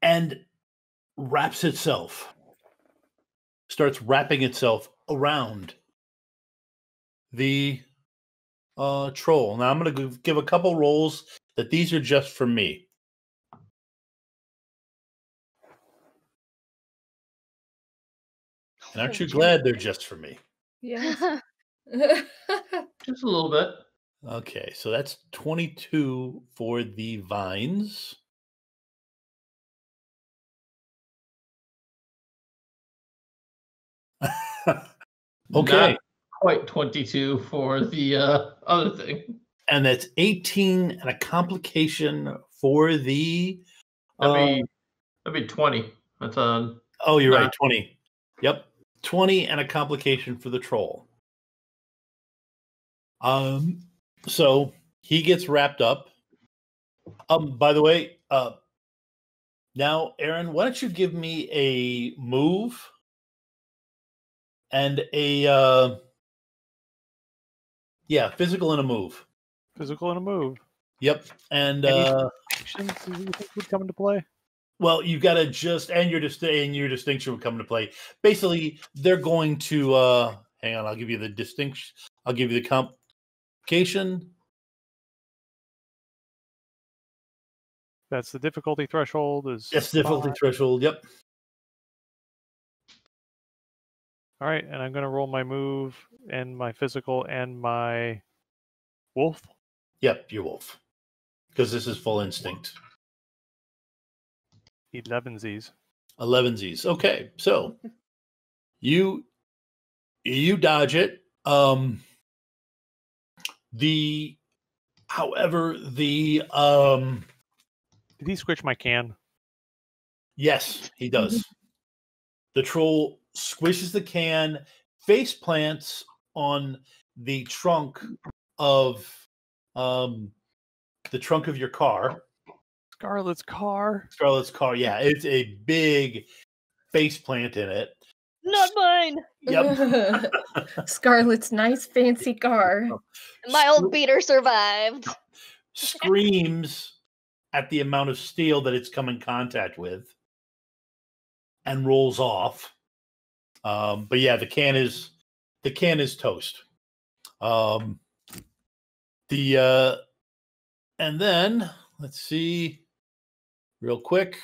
Speaker 1: And starts wrapping itself around the troll. Now I'm going to give a couple rolls that these are just for me. And aren't you glad they're just for me?
Speaker 4: Yes.
Speaker 3: Just a little bit.
Speaker 1: Okay, so that's 22 for the vines. Okay.
Speaker 3: Not quite 22 for the other thing.
Speaker 1: And that's 18 and a complication for the...
Speaker 3: That'd be 20. That's
Speaker 1: oh, you're right, 20. Yep, 20 and a complication for the troll. So he gets wrapped up. By the way, now, Aaron, why don't you give me a move and a physical and a move.
Speaker 5: Physical and a move.
Speaker 1: Yep, and
Speaker 5: actions do you think would come into play?
Speaker 1: Well, you got to and your distinction would come into play. Basically, they're going to hang on. I'll give you the distinction. I'll give you the complication.
Speaker 5: That's the difficulty threshold.
Speaker 1: That's the difficulty threshold. Yep.
Speaker 5: All right, and I'm going to roll my move and my physical and my wolf.
Speaker 1: Yep, your wolf, because this is full instinct.
Speaker 5: 11s.
Speaker 1: 11s. Okay, so you dodge it. However,
Speaker 5: did he squish my can?
Speaker 1: Yes, he does. The troll squishes the can, face plants on the trunk of your car.
Speaker 5: Scarlett's car.
Speaker 1: Yeah, it's a big face plant in it.
Speaker 2: Not mine.
Speaker 1: Yep.
Speaker 4: Scarlett's nice fancy car.
Speaker 2: My old beater survived.
Speaker 1: Screams at the amount of steel that it's come in contact with and rolls off. But yeah, the can is toast. And then let's see real quick.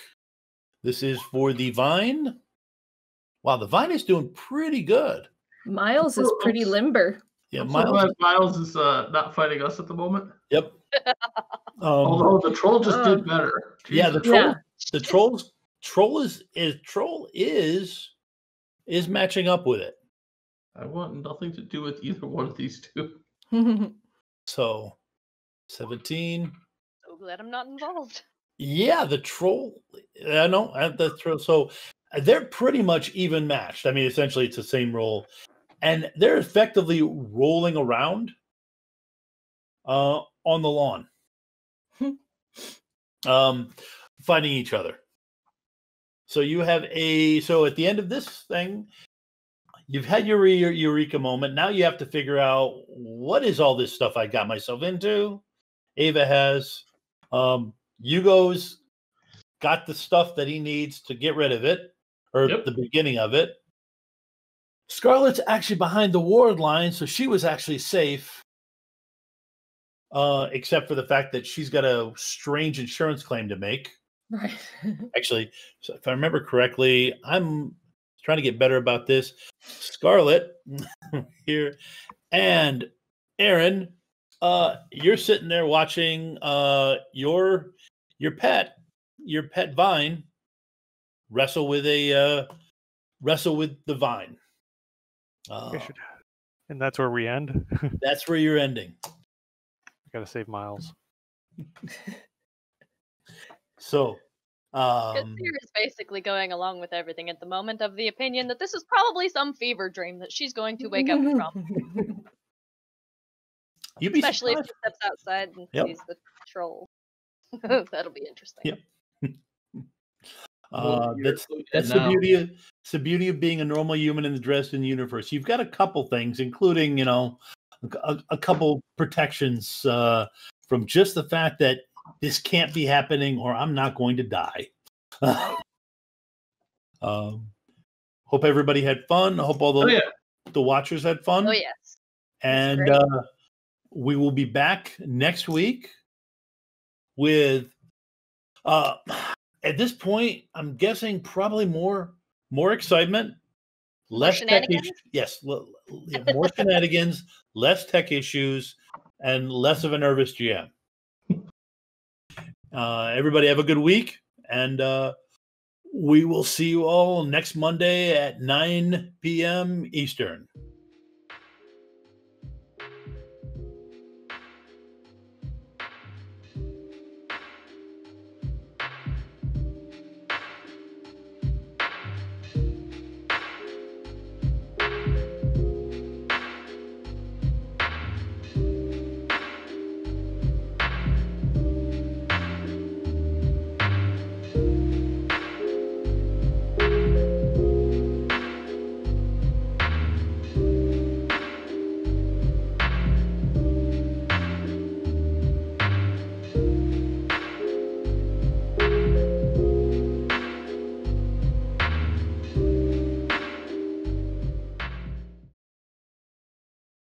Speaker 1: This is for the vine. Wow, the vine is doing pretty good.
Speaker 4: Miles is pretty limber.
Speaker 1: Yeah,
Speaker 3: Miles is not fighting us at the moment.
Speaker 1: Yep.
Speaker 3: Although the troll just did better.
Speaker 1: Yeah, the troll is matching up with it.
Speaker 3: I want nothing to do with either one of these two.
Speaker 1: So 17.
Speaker 2: So glad I'm not involved.
Speaker 1: Yeah, the troll. I know the troll. So they're pretty much even matched. I mean, essentially, it's the same roll, and they're effectively rolling around on the lawn, fighting each other. So you have at the end of this thing, you've had your eureka moment. Now you have to figure out, what is all this stuff I got myself into? Ava has. Hugo's got the stuff that he needs to get rid of it, or the beginning of it. Scarlett's actually behind the ward line, so she was actually safe, except for the fact that she's got a strange insurance claim to make.
Speaker 4: Right.
Speaker 1: Actually, so if I remember correctly, I'm trying to get better about this. Scarlett here and Aaron, you're sitting there watching your pet vine wrestle with the vine.
Speaker 5: And that's where we end.
Speaker 1: That's where you're ending.
Speaker 5: I gotta save Miles.
Speaker 1: So
Speaker 2: Kathir is basically going along with everything at the moment, of the opinion that this is probably some fever dream that she's going to wake up from. Especially if she steps outside and sees the troll. That'll be interesting.
Speaker 1: Yep. That's the beauty of being a normal human in the Dresden universe. You've got a couple things, including a couple protections from just the fact that this can't be happening, or I'm not going to die. Hope everybody had fun. I hope all the watchers had fun.
Speaker 2: Oh yes.
Speaker 1: And we will be back next week with at this point, I'm guessing probably more excitement, less tech issues. Yes, more shenanigans, less tech issues, and less of a nervous GM. Everybody have a good week, and We will see you all next Monday at 9 p.m. Eastern.